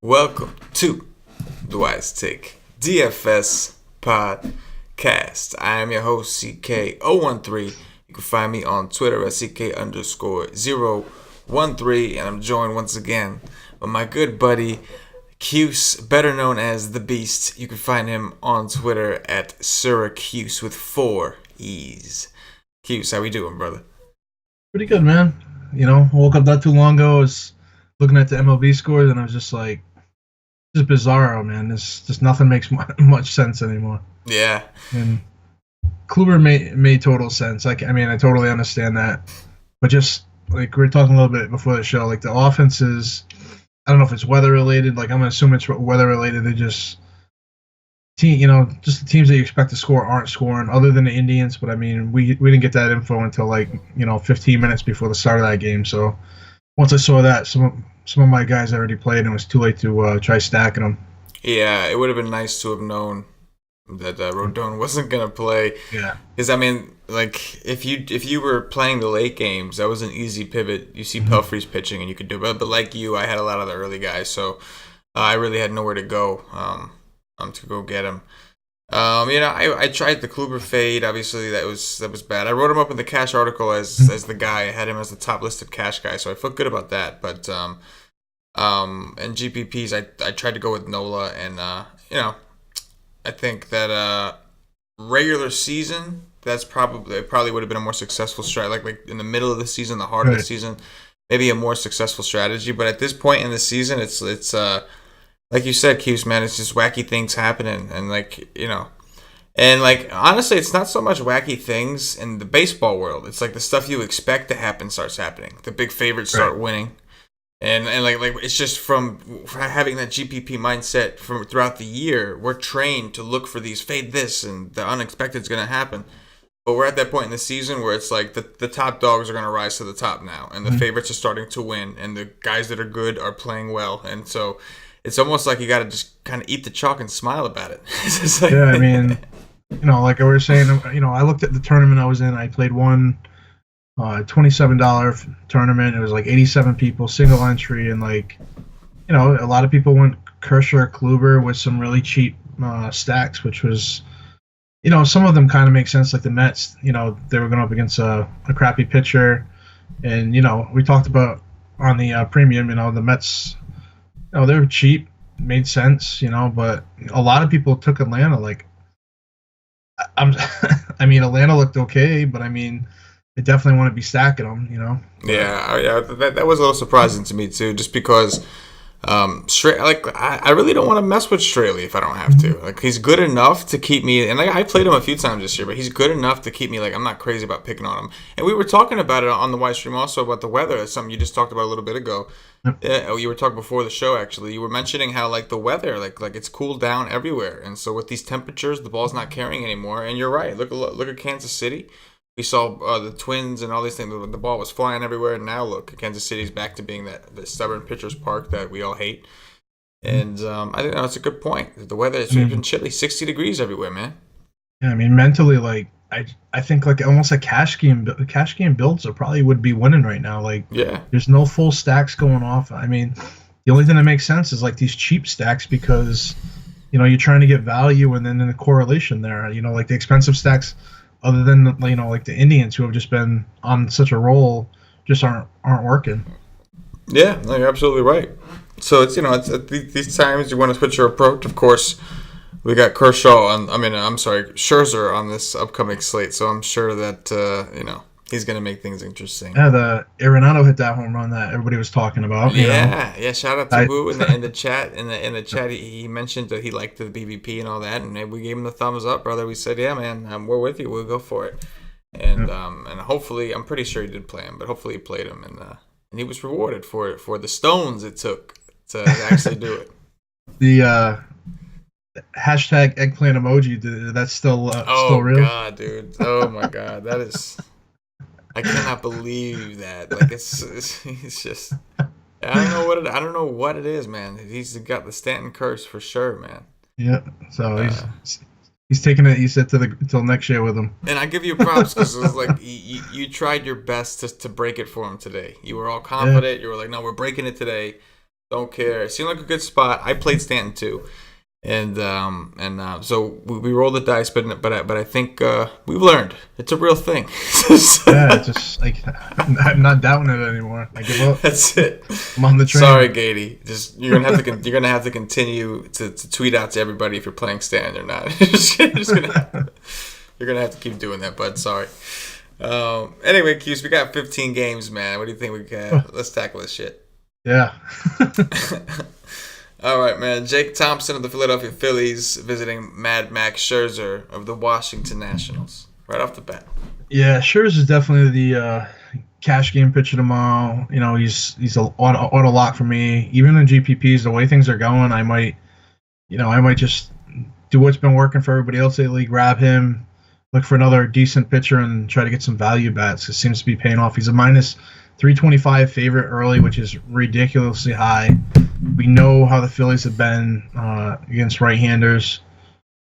Welcome to the Wise Take DFS podcast. I am your host, CK013. You can find me on Twitter at CK_013, and I'm joined once again by my good buddy, Cuse, better known as The Beast. You can find him on Twitter at Syracuse with 4 E's. Cuse, how we doing, brother? Pretty good, man. Woke up not too long ago. I was looking at the MLB scores, and I was just like, this is bizarro, man. This just nothing makes much sense anymore. Yeah. And Kluber made total sense. I totally understand that. But just, like, we were talking a little bit before the show, like, the offense is, I don't know if it's weather-related. Like, I'm going to assume it's weather-related. They just, just the teams that you expect to score aren't scoring, other than the Indians. But, I mean, we didn't get that info until, 15 minutes before the start of that game. So once I saw that, some of my guys already played, and it was too late to try stacking them. Yeah, it would have been nice to have known that Rodon wasn't going to play. Yeah. Because, if you were playing the late games, that was an easy pivot. You see Pelfrey's pitching, and you could do it. But like you, I had a lot of the early guys, so I really had nowhere to go to go get him. I tried the Kluber fade. Obviously, that was bad. I wrote him up in the cash article as the guy. I had him as the top listed cash guy, so I felt good about that. But and GPPs, I tried to go with Nola, and I think that regular season, it probably would have been a more successful strategy. Like in the middle of the season, the heart of the season, maybe a more successful strategy. But at this point in the season, it's like you said, Cuse, man, it's just wacky things happening, and honestly, it's not so much wacky things in the baseball world. It's like the stuff you expect to happen starts happening. The big favorites start winning, and it's just from having that GPP mindset from throughout the year. We're trained to look for these fade this, and the unexpected is going to happen. But we're at that point in the season where it's like the top dogs are going to rise to the top now, and the favorites are starting to win, and the guys that are good are playing well, and so it's almost like you got to just kind of eat the chalk and smile about it. Like I was saying, I looked at the tournament I was in. I played one $27 tournament. It was like 87 people, single entry, and a lot of people went Kershaw, Kluber with some really cheap stacks, which was, some of them kind of make sense. Like the Mets, they were going up against a crappy pitcher, and we talked about on the premium, the Mets. They were cheap, made sense, but a lot of people took Atlanta. Atlanta looked okay, but I definitely want to be stacking them, Yeah, that was a little surprising to me too, just because I really don't want to mess with Straley if I don't have to. Like, he's good enough to keep me, and I played him a few times this year, but he's good enough to keep me, I'm not crazy about picking on him. And we were talking about it on the Y stream also about the weather. That's something you just talked about a little bit ago. You were talking before the show, actually. You were mentioning how the weather, it's cooled down everywhere, and so with these temperatures, the ball's not carrying anymore. And you're right. Look at Kansas City. We saw the Twins and all these things. The ball was flying everywhere, and now look, Kansas City's back to being the stubborn pitcher's park that we all hate. And I think that's a good point. The weather has been chilly, 60 degrees everywhere, man. Yeah, mentally, I think almost a cash game builds probably would be winning right now. There's no full stacks going off. The only thing that makes sense is these cheap stacks, because you're trying to get value, and then in the correlation there, the expensive stacks, other than the Indians, who have just been on such a roll, just aren't working. Yeah, no, you're absolutely right. So it's it's at these times you want to switch your approach. Of course, we got Scherzer on this upcoming slate, so I'm sure that he's going to make things interesting. Yeah, the Arenado hit that home run that everybody was talking about. Yeah. Shout out to Wu in the chat. In the chat, he mentioned that he liked the BVP and all that, and we gave him the thumbs up, brother. We said, yeah, man, we're with you. We'll go for it. And hopefully, I'm pretty sure he did play him, but hopefully he played him, and he was rewarded for it, for the stones it took to actually do it. The hashtag eggplant emoji, that's still real? Oh, God, dude. Oh, my God. That is... I cannot believe that. It's just... I don't know what it is, man. He's got the Stanton curse for sure, man. Yeah, so he's taking it, he said, till next year with him. And I give you props, because it was you tried your best to break it for him today. You were all confident. Yeah. You were like, no, we're breaking it today. Don't care. It seemed like a good spot. I played Stanton too, and so we rolled the dice, but I think we've learned it's a real thing. Yeah, it's just like I'm not doubting it anymore. I give up. That's it. I'm on the train. Sorry, Gady. Just you're gonna have to continue to tweet out to everybody if you're playing Stanton or not. You're gonna have to keep doing that, bud. Sorry. Anyway, Cuse, we got 15 games, man. What do you think we got? Let's tackle this shit. Yeah. All right, man. Jake Thompson of the Philadelphia Phillies visiting Mad Max Scherzer of the Washington Nationals. Right off the bat. Yeah, Scherzer is definitely the cash game pitcher tomorrow. You know, he's an auto lock for me. Even in GPPs, the way things are going, I might just do what's been working for everybody else lately. Grab him, look for another decent pitcher, and try to get some value bats. It seems to be paying off. He's a minus 325 favorite early, which is ridiculously high. We know how the Phillies have been against right-handers.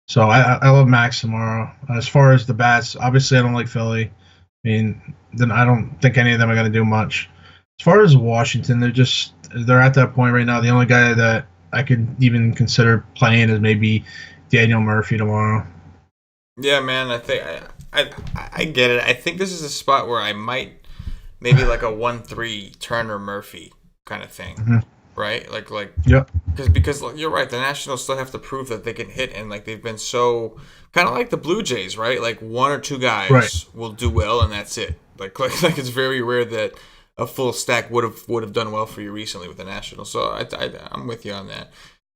So I love Max tomorrow. As far as the bats, obviously I don't like Philly. I mean, then I don't think any of them are going to do much. As far as Washington, they're at that point right now. The only guy that I could even consider playing is maybe Daniel Murphy tomorrow. Yeah, man. I think I get it. I think this is a spot where I might maybe like a 1-3 Turner Murphy kind of thing. Mm-hmm. Right? Like yep. Because you're right, the Nationals still have to prove that they can hit, and like they've been so kind of like the Blue Jays, right? Like one or two guys will do well and that's it. Like it's very rare that a full stack would have done well for you recently with the Nationals. So I'm with you on that.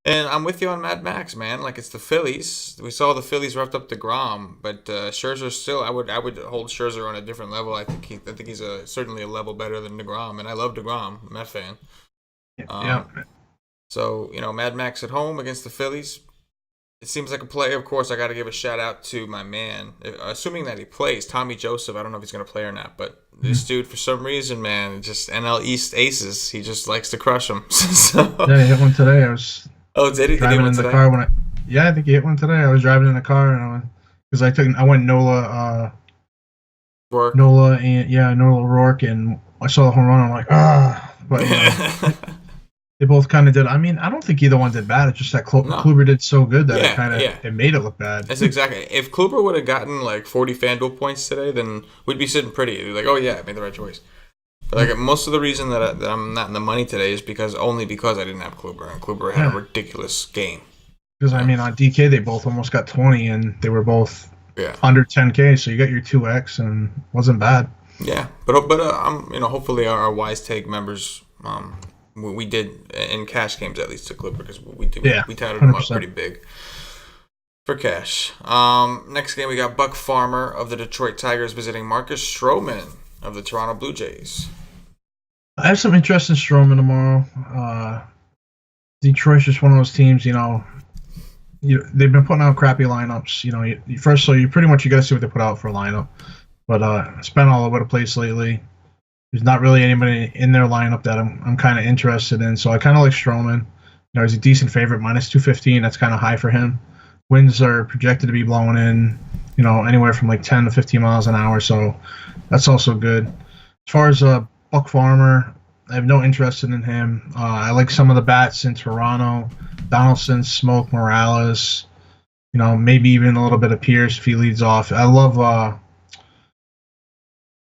And I'm with you on Mad Max, man. Like, it's the Phillies. We saw the Phillies roughed up DeGrom, but Scherzer still, I would hold Scherzer on a different level. I think he's certainly a level better than DeGrom, and I love DeGrom. I'm a fan. Yeah. So, Mad Max at home against the Phillies. It seems like a play. Of course, I got to give a shout out to my man, assuming that he plays, Tommy Joseph. I don't know if he's going to play or not, but this dude, for some reason, man, just NL East aces. He just likes to crush them. Yeah, he hit one today. Oh, did he? Driving in the car I think he hit one today. I was driving in the car and I went Nola Rourke, and I saw the home run. I'm like, but they both kind of did. I mean, I don't think either one did bad. It's just that Kluber did so good that it made it look bad. That's exactly. If Kluber would have gotten like 40 FanDuel points today, then we'd be sitting pretty. We'd be like, oh yeah, I made the right choice. But like most of the reason that I'm not in the money today is because I didn't have Kluber, and Kluber had a ridiculous game. Because I mean, on DK they both almost got 20, and they were both under 10K, so you got your 2x, and wasn't bad. Yeah, but hopefully our Wise Take members, we did in cash games at least to Kluber, because we touted him up pretty big for cash. Next game we got Buck Farmer of the Detroit Tigers visiting Marcus Stroman of the Toronto Blue Jays. I have some interest in Stroman tomorrow. Detroit's just one of those teams, they've been putting out crappy lineups. You got to see what they put out for a lineup. But it's been all over the place lately. There's not really anybody in their lineup that I'm kind of interested in. So I kind of like Stroman. He's a decent favorite, minus 215. That's kind of high for him. Winds are projected to be blowing in, anywhere from like 10 to 15 miles an hour. So that's also good. As far as Buck Farmer, I have no interest in him. I like some of the bats in Toronto. Donaldson, Smoke, Morales, maybe even a little bit of Pierce if he leads off. I love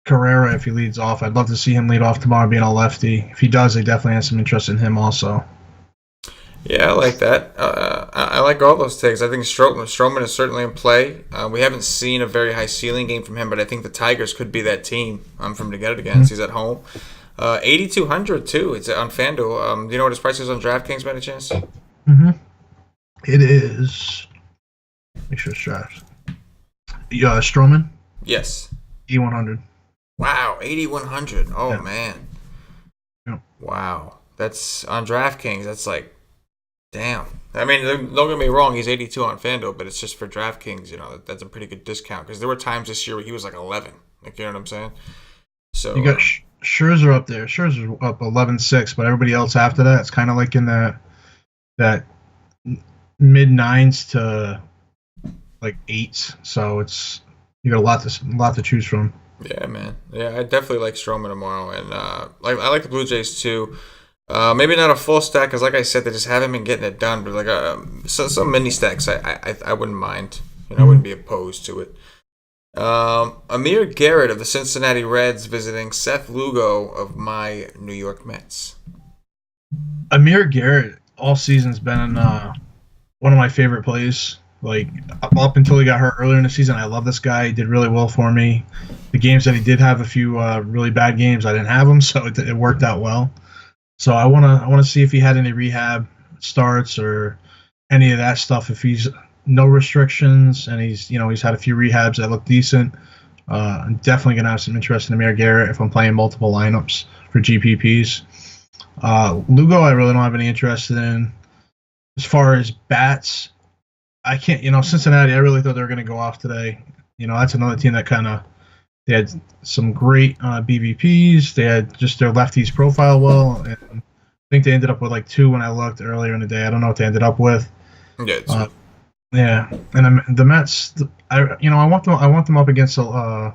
Carrera if he leads off. I'd love to see him lead off tomorrow being a lefty. If he does, I definitely have some interest in him also. Yeah, I like that. I like all those takes. I think Stroman is certainly in play. We haven't seen a very high ceiling game from him, but I think the Tigers could be that team for him to get it against. He's at home. 8,200 too. It's on FanDuel. Do you know what his price is on DraftKings by any chance? Mm-hmm. It is. Make sure it's draft. Stroman? Yes. 8,100. Wow, 8,100. Oh, yeah. Man. Yep. Wow. That's on DraftKings. That's like, damn. I mean, don't get me wrong. He's 82 on FanDuel, but it's just for DraftKings. That's a pretty good discount, because there were times this year where he was like 11. Like, you know what I'm saying? So you got Scherzer up there. Scherzer's up 11.6, but everybody else after that, it's kind of like in that mid 9s to like 8s. So you got a lot to choose from. Yeah, man. Yeah, I definitely like Stroman tomorrow, and I like the Blue Jays too. Maybe not a full stack, because like I said, they just haven't been getting it done. But like some mini stacks, I wouldn't mind. I wouldn't be opposed to it. Amir Garrett of the Cincinnati Reds visiting Seth Lugo of my New York Mets. Amir Garrett all season's been one of my favorite plays. Like up until he got hurt earlier in the season, I love this guy. He did really well for me. The games that he did have a few really bad games, I didn't have him, so it worked out well. So I wanna see if he had any rehab starts or any of that stuff. If he's no restrictions and he's had a few rehabs that look decent, I'm definitely gonna have some interest in Amir Garrett if I'm playing multiple lineups for GPPs. Lugo, I really don't have any interest in. As far as bats, I can't. Cincinnati, I really thought they were going to go off today. That's another team that they had some great BVPs. They had just their lefties profile well, and I think they ended up with like 2 when I looked earlier in the day. I don't know what they ended up with. Yeah, and the Mets, I want them up against a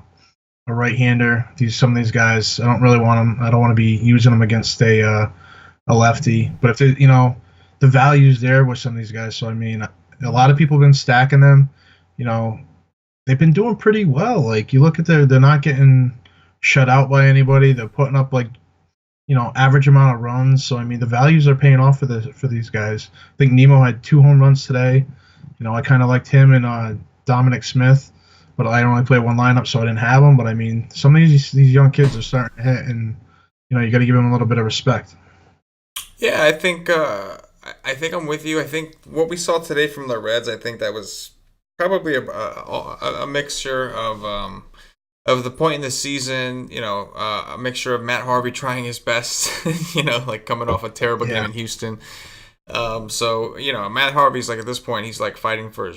right-hander. Some of these guys, I don't really want them. I don't want to be using them against a lefty. But if the value's there with some of these guys, so I mean, a lot of people have been stacking them. They've been doing pretty well. Like you look at they're not getting shut out by anybody. They're putting up like average amount of runs. So I mean, the values are paying off for these guys. I think Nemo had 2 home runs today. I kind of liked him and Dominic Smith. But I only played one lineup, so I didn't have them. But I mean, some of these young kids are starting to hit, and you got to give them a little bit of respect. Yeah, I think I'm with you. I think what we saw today from the Reds, I think that was probably a mixture of the point in the season. A mixture of Matt Harvey trying his best. Like coming off a terrible game in Houston. So Matt Harvey's like at this point he's like fighting for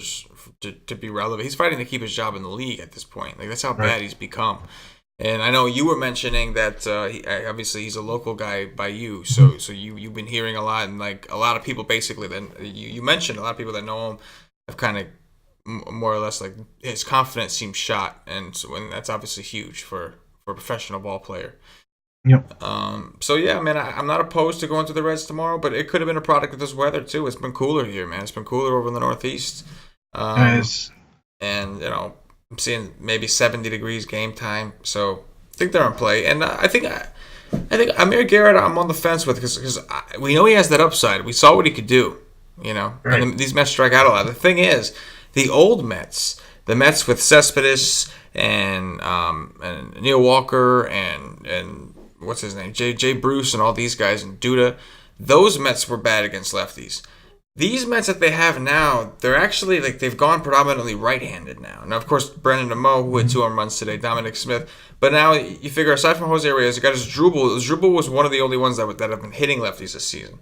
to be relevant. He's fighting to keep his job in the league at this point. Like that's how bad he's become. And I know you were mentioning that obviously he's a local guy by you, so you've been hearing a lot, and like a lot of people basically. Then you mentioned a lot of people that know him have kind of more or less like his confidence seems shot, and that's obviously huge for a professional ball player. Yep. So yeah, man, I'm not opposed to going to the Reds tomorrow, but it could have been a product of this weather too. It's been cooler here, man. It's been cooler over in the Northeast. Nice. And I'm seeing maybe 70 degrees game time, so I think they're in play. And I think Amir Garrett, I'm on the fence with because we know he has that upside. We saw what he could do, Right. And these Mets strike out a lot. The thing is, the old Mets, the Mets with Cespedes and Neil Walker and what's his name, Jay Bruce and all these guys and Duda, those Mets were bad against lefties. These Mets that they have now, they're actually like they've gone predominantly right-handed now. Now, of course, Brendan DeMoe, who had 2 home runs today, Dominic Smith. But now you figure, aside from Jose Reyes, you got his Drupal. Drupal was one of the only ones that have been hitting lefties this season.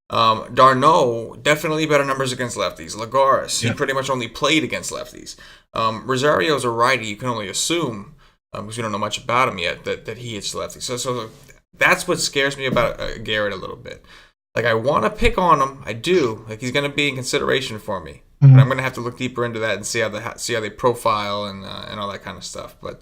Darno, definitely better numbers against lefties. Lagares, he pretty much only played against lefties. Rosario's a righty. You can only assume, because we don't know much about him yet, that he hits lefties. So that's what scares me about Garrett a little bit. Like, I want to pick on him. I do. Like, he's going to be in consideration for me. But I'm going to have to look deeper into that and see how they profile and all that kind of stuff. But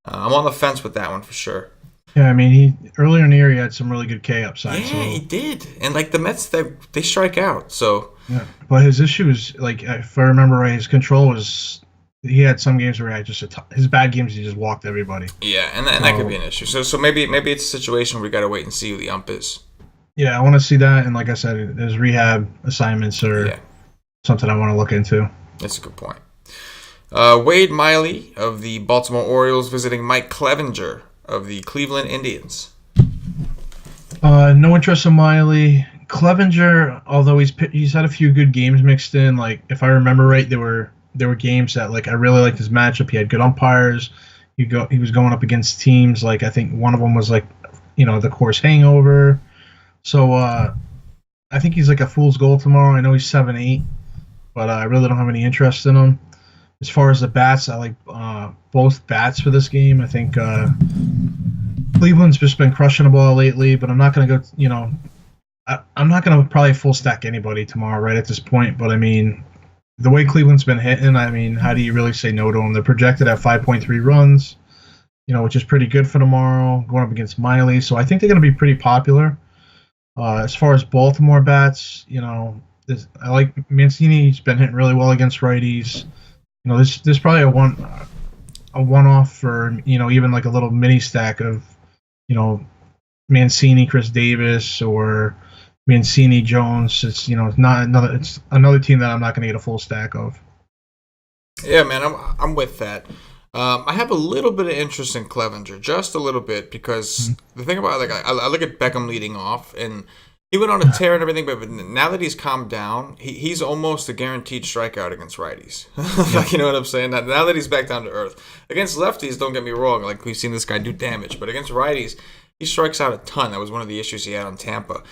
I'm on the fence with that one for sure. Yeah, I mean, earlier in the year he had some really good K upside. Yeah, he did. And like the Mets, they strike out. So yeah, but his issue is like, if I remember right, his control was. He had some games where he had his bad games. He just walked everybody. Yeah, and that could be an issue. So maybe it's a situation where we got to wait and see who the ump is. Yeah, I want to see that, and like I said, his rehab assignments are something I want to look into. That's a good point. Wade Miley of the Baltimore Orioles visiting Mike Clevenger of the Cleveland Indians. No interest in Miley. Clevenger, although he's had a few good games mixed in. Like if I remember right, there were games that like I really liked his matchup. He had good umpires. He was going up against teams like I think one of them was like the Coors Hangover. So I think he's like a fool's gold tomorrow. I know he's 7-8, but I really don't have any interest in him. As far as the bats, I like both bats for this game. I think Cleveland's just been crushing the ball lately, but I'm not going to go, I'm not going to probably full stack anybody tomorrow right at this point. But I mean, the way Cleveland's been hitting, I mean, how do you really say no to them? They're projected at 5.3 runs, which is pretty good for tomorrow, going up against Miley. So I think they're going to be pretty popular. As far as Baltimore bats, I like Mancini. He's been hitting really well against righties. There's probably a one off for even like a little mini stack of you know Mancini, Chris Davis, or Mancini, Jones. It's another team that I'm not going to get a full stack of. Yeah, man, I'm with that. I have a little bit of interest in Clevenger, just a little bit, because the thing about I look at Beckham leading off, and he went on a tear and everything, but now that he's calmed down, he's almost a guaranteed strikeout against righties. Like, you know what I'm saying? Now that he's back down to earth. Against lefties, don't get me wrong, like we've seen this guy do damage, but against righties, he strikes out a ton. That was one of the issues he had on Tampa.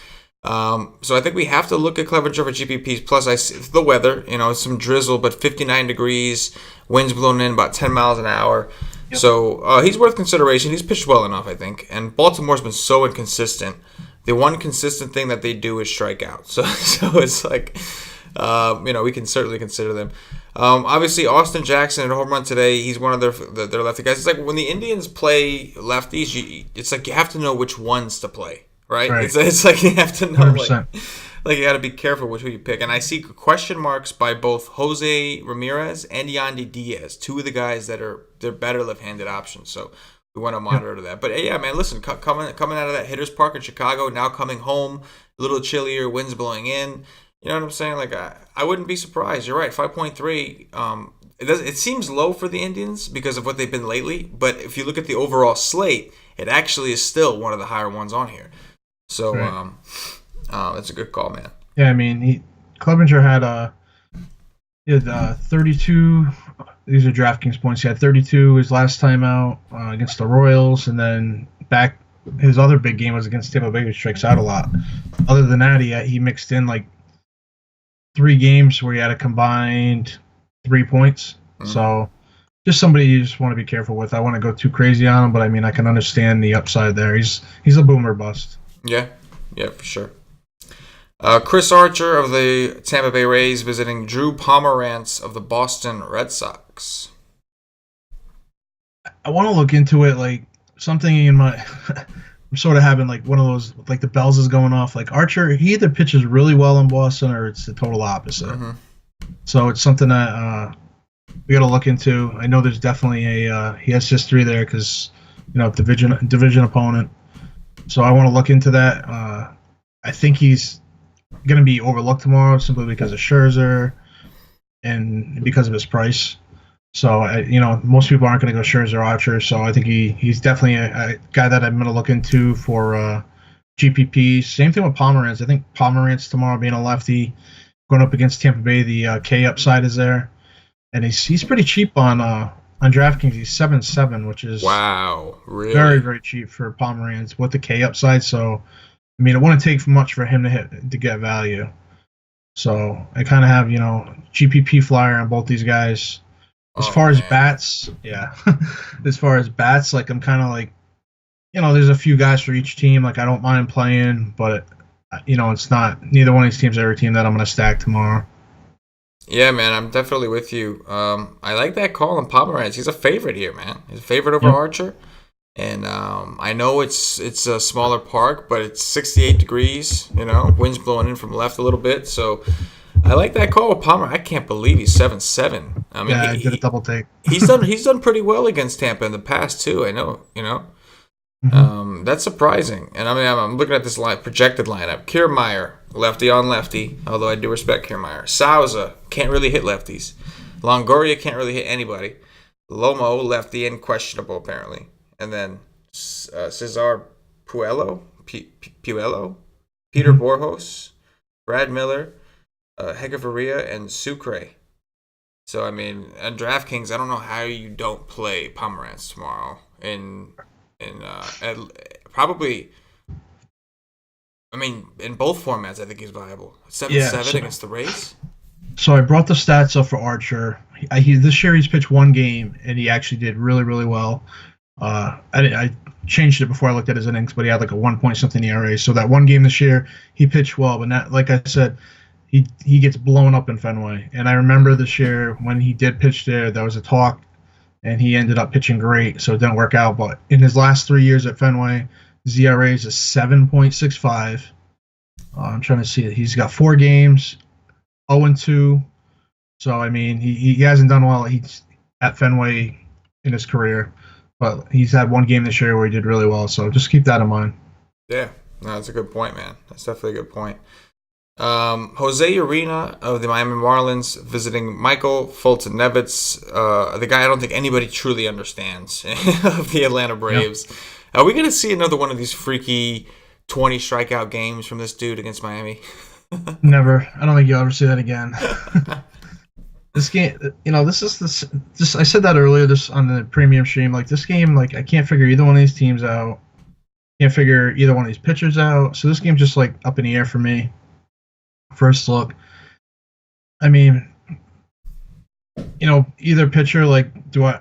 So I think we have to look at Clevenger for GPPs. Plus, I see the weather, some drizzle, but 59 degrees, winds blowing in about 10 miles an hour. Yep. So he's worth consideration. He's pitched well enough, I think. And Baltimore's been so inconsistent. The one consistent thing that they do is strike out. So it's like, we can certainly consider them. Obviously, Austin Jackson at home run today. He's one of their lefty guys. It's like when the Indians play lefties, it's like you have to know which ones to play. Right? It's like you have to know, like you got to be careful with who you pick. And I see question marks by both Jose Ramirez and Yandy Diaz, two of the guys they're better left-handed options. So we want to monitor that. But yeah, man, listen, coming out of that hitter's park in Chicago, now coming home, a little chillier, winds blowing in. You know what I'm saying? Like I wouldn't be surprised. You're right, 5.3. It seems low for the Indians because of what they've been lately. But if you look at the overall slate, it actually is still one of the higher ones on here. So, that's a good call, man. Yeah, I mean, Clevenger had 32. These are DraftKings points. He had 32 his last time out against the Royals, and then back his other big game was against Tampa Bay, which strikes out a lot. Other than that, he mixed in like 3 games where he had a combined 3 points. Mm-hmm. So, just somebody you just want to be careful with. I want to go too crazy on him, but I mean, I can understand the upside there. He's a boomer bust. Yeah, for sure. Chris Archer of the Tampa Bay Rays visiting Drew Pomerantz of the Boston Red Sox. I want to look into it, like something in my. I'm sort of having like one of those, like the bells is going off. Like Archer, he either pitches really well in Boston or it's the total opposite. Mm-hmm. So it's something that we got to look into. I know there's definitely he has history there because division opponent. So I want to look into that. I think he's going to be overlooked tomorrow simply because of Scherzer and because of his price. So, most people aren't going to go Scherzer Archer. So I think he's definitely a guy that I'm going to look into for GPP. Same thing with Pomerantz. I think Pomerantz tomorrow being a lefty going up against Tampa Bay, the K upside is there. And he's pretty cheap on DraftKings. He's 7.7, which is really very, very cheap for Pomerantz with the K upside. So, I mean, it wouldn't take much for him to get value. So I kind of have GPP flyer on both these guys. As far as bats, as far as bats, like I'm kind of like, there's a few guys for each team. Like I don't mind playing, but it's not neither one of these teams are a team that I'm going to stack tomorrow. Yeah, man, I'm definitely with you. I like that call on Pomerantz. He's a favorite here, man. He's a favorite over Archer. And I know it's a smaller park, but it's 68 degrees, winds blowing in from left a little bit. So I like that call with Palmer. I can't believe he's 7.7. I mean, I did a double take. he's done pretty well against Tampa in the past too. I know, Mm-hmm. That's surprising. And I mean, I'm looking at this projected lineup. Kiermaier, lefty on lefty, although I do respect Kiermaier. Souza can't really hit lefties. Longoria can't really hit anybody. Lomo, lefty and questionable apparently. And then Cesar Puello, Puello, Peter Borjos, Brad Miller, Hegavarria, and Sucre. So, I mean, on DraftKings, I don't know how you don't play Pomerantz tomorrow. Probably, I mean, in both formats, I think he's viable. 7-7 against the Rays. So I brought the stats up for Archer. This year he's pitched 1 game, and he actually did really, really well. I changed it before I looked at his innings, but he had like a 1-point-something ERA. So that 1 game this year, he pitched well, but not, like I said, he gets blown up in Fenway. And I remember this year when he did pitch there was a talk, and he ended up pitching great, so it didn't work out. But in his last 3 years at Fenway, his ERA is a 7.65, I'm trying to see it. He's got 4 games, 0-2. So I mean, he hasn't done well. He's at Fenway in his career, but he's had 1 game this year where he did really well. So just keep that in mind. Yeah, no, that's a good point, man. That's definitely a good point. Jose Urena of the Miami Marlins visiting Michael Fulton-Nevitz, the guy I don't think anybody truly understands of the Atlanta Braves. Yep. Are we going to see another one of these freaky 20 strikeout games from this dude against Miami? Never. I don't think you'll ever see that again. This game, this is this. I said that earlier. This on the premium stream. Like this game, like I can't figure either one of these teams out. Can't figure either one of these pitchers out. So this game's just like up in the air for me. First look. I mean, either pitcher. Like, do I?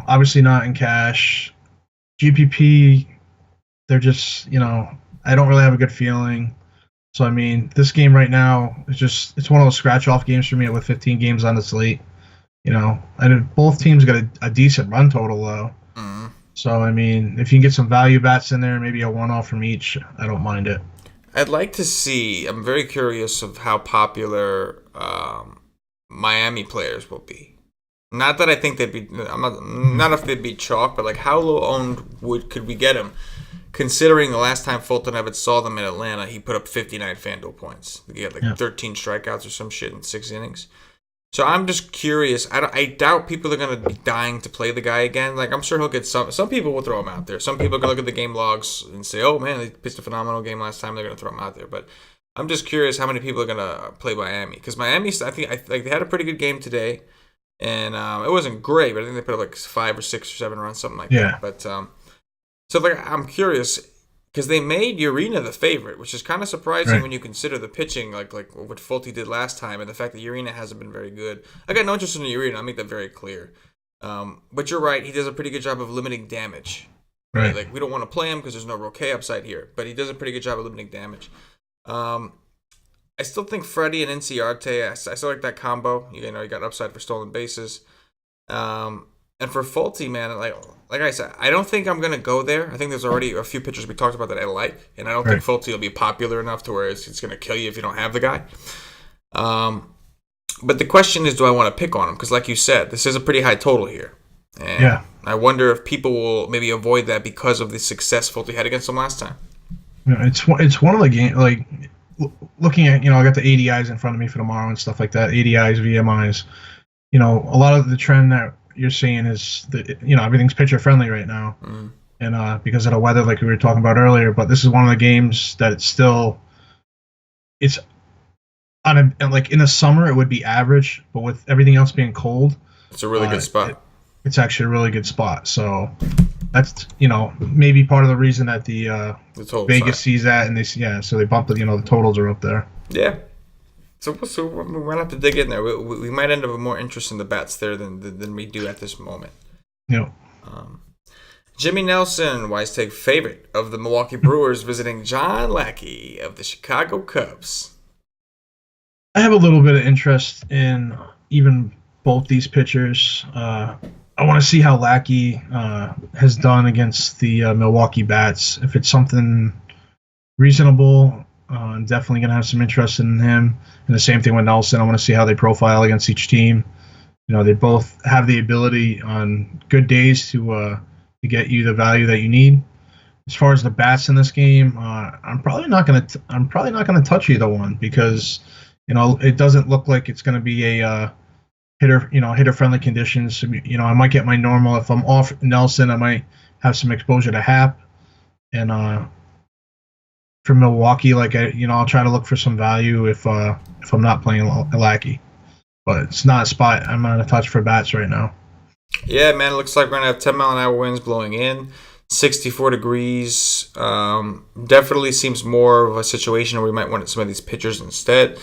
Obviously not in cash. GPP. They're just. I don't really have a good feeling. So, I mean, this game right now is it's one of those scratch-off games for me with 15 games on the slate. And both teams got a decent run total, though. Mm-hmm. So, I mean, if you can get some value bats in there, maybe a one-off from each, I don't mind it. I'd like to see, I'm very curious of how popular Miami players will be. Not that I think they'd be, not if they'd be chalk, but like how low owned could we get them? Considering the last time Fulton-Nevitz saw them in Atlanta, he put up 59 FanDuel points. He had 13 strikeouts or some shit in 6 innings. So I'm just curious. I doubt people are going to be dying to play the guy again. Like, I'm sure he'll get some people will throw him out there. Some people are going to look at the game logs and say, oh, man, they pitched a phenomenal game last time. They're going to throw him out there. But I'm just curious how many people are going to play Miami. Because Miami, I think they had a pretty good game today. And it wasn't great, but I think they put up like 5 or 6 or 7 runs, something like that. But so like I'm curious because they made Urena the favorite, which is kind of surprising when you consider the pitching, like what Fulte did last time, and the fact that Urena hasn't been very good. I got no interest in Urena. I'll make that very clear. But you're right; he does a pretty good job of limiting damage. Right? Like we don't want to play him because there's no real K upside here, but he does a pretty good job of limiting damage. I still think Freddie and Inciarte, I still like that combo. You got upside for stolen bases. And for Fulte, man, like I said, I don't think I'm going to go there. I think there's already a few pitchers we talked about that I like, and I don't think Fulte will be popular enough to where it's going to kill you if you don't have the guy. But the question is, do I want to pick on him? Because like you said, this is a pretty high total here. And I wonder if people will maybe avoid that because of the success Fulte had against them last time. It's one of the games, like, looking at, I got the ADIs in front of me for tomorrow and stuff like that, ADIs, VMIs. A lot of the trend that you're seeing is that everything's pitcher friendly right now, and because of the weather, like we were talking about earlier. But this is one of the games that it's on like in the summer it would be average, but with everything else being cold, it's a really good spot. It's actually a really good spot. So that's maybe part of the reason that the Vegas sees that, and so they bumped the totals are up there. Yeah. So we're gonna have to dig in there. We might end up with more interest in the bats there than we do at this moment. Yeah. Jimmy Nelson, Wise Take favorite of the Milwaukee Brewers, visiting John Lackey of the Chicago Cubs. I have a little bit of interest in even both these pitchers. I want to see how Lackey has done against the Milwaukee bats. If it's something reasonable, I'm definitely going to have some interest in him. And the same thing with Nelson. I want to see how they profile against each team. They both have the ability on good days to get you the value that you need. As far as the bats in this game, I'm probably not going to touch either one because it doesn't look like it's going to be a hitter friendly conditions. I might get my normal. If I'm off Nelson, I might have some exposure to Happ, and for Milwaukee, I'll try to look for some value if I'm not playing Lackey. But it's not a spot I'm going to touch for bats right now. Yeah, man, it looks like we're going to have 10-mile-an-hour winds blowing in, 64 degrees. Definitely seems more of a situation where we might want some of these pitchers instead.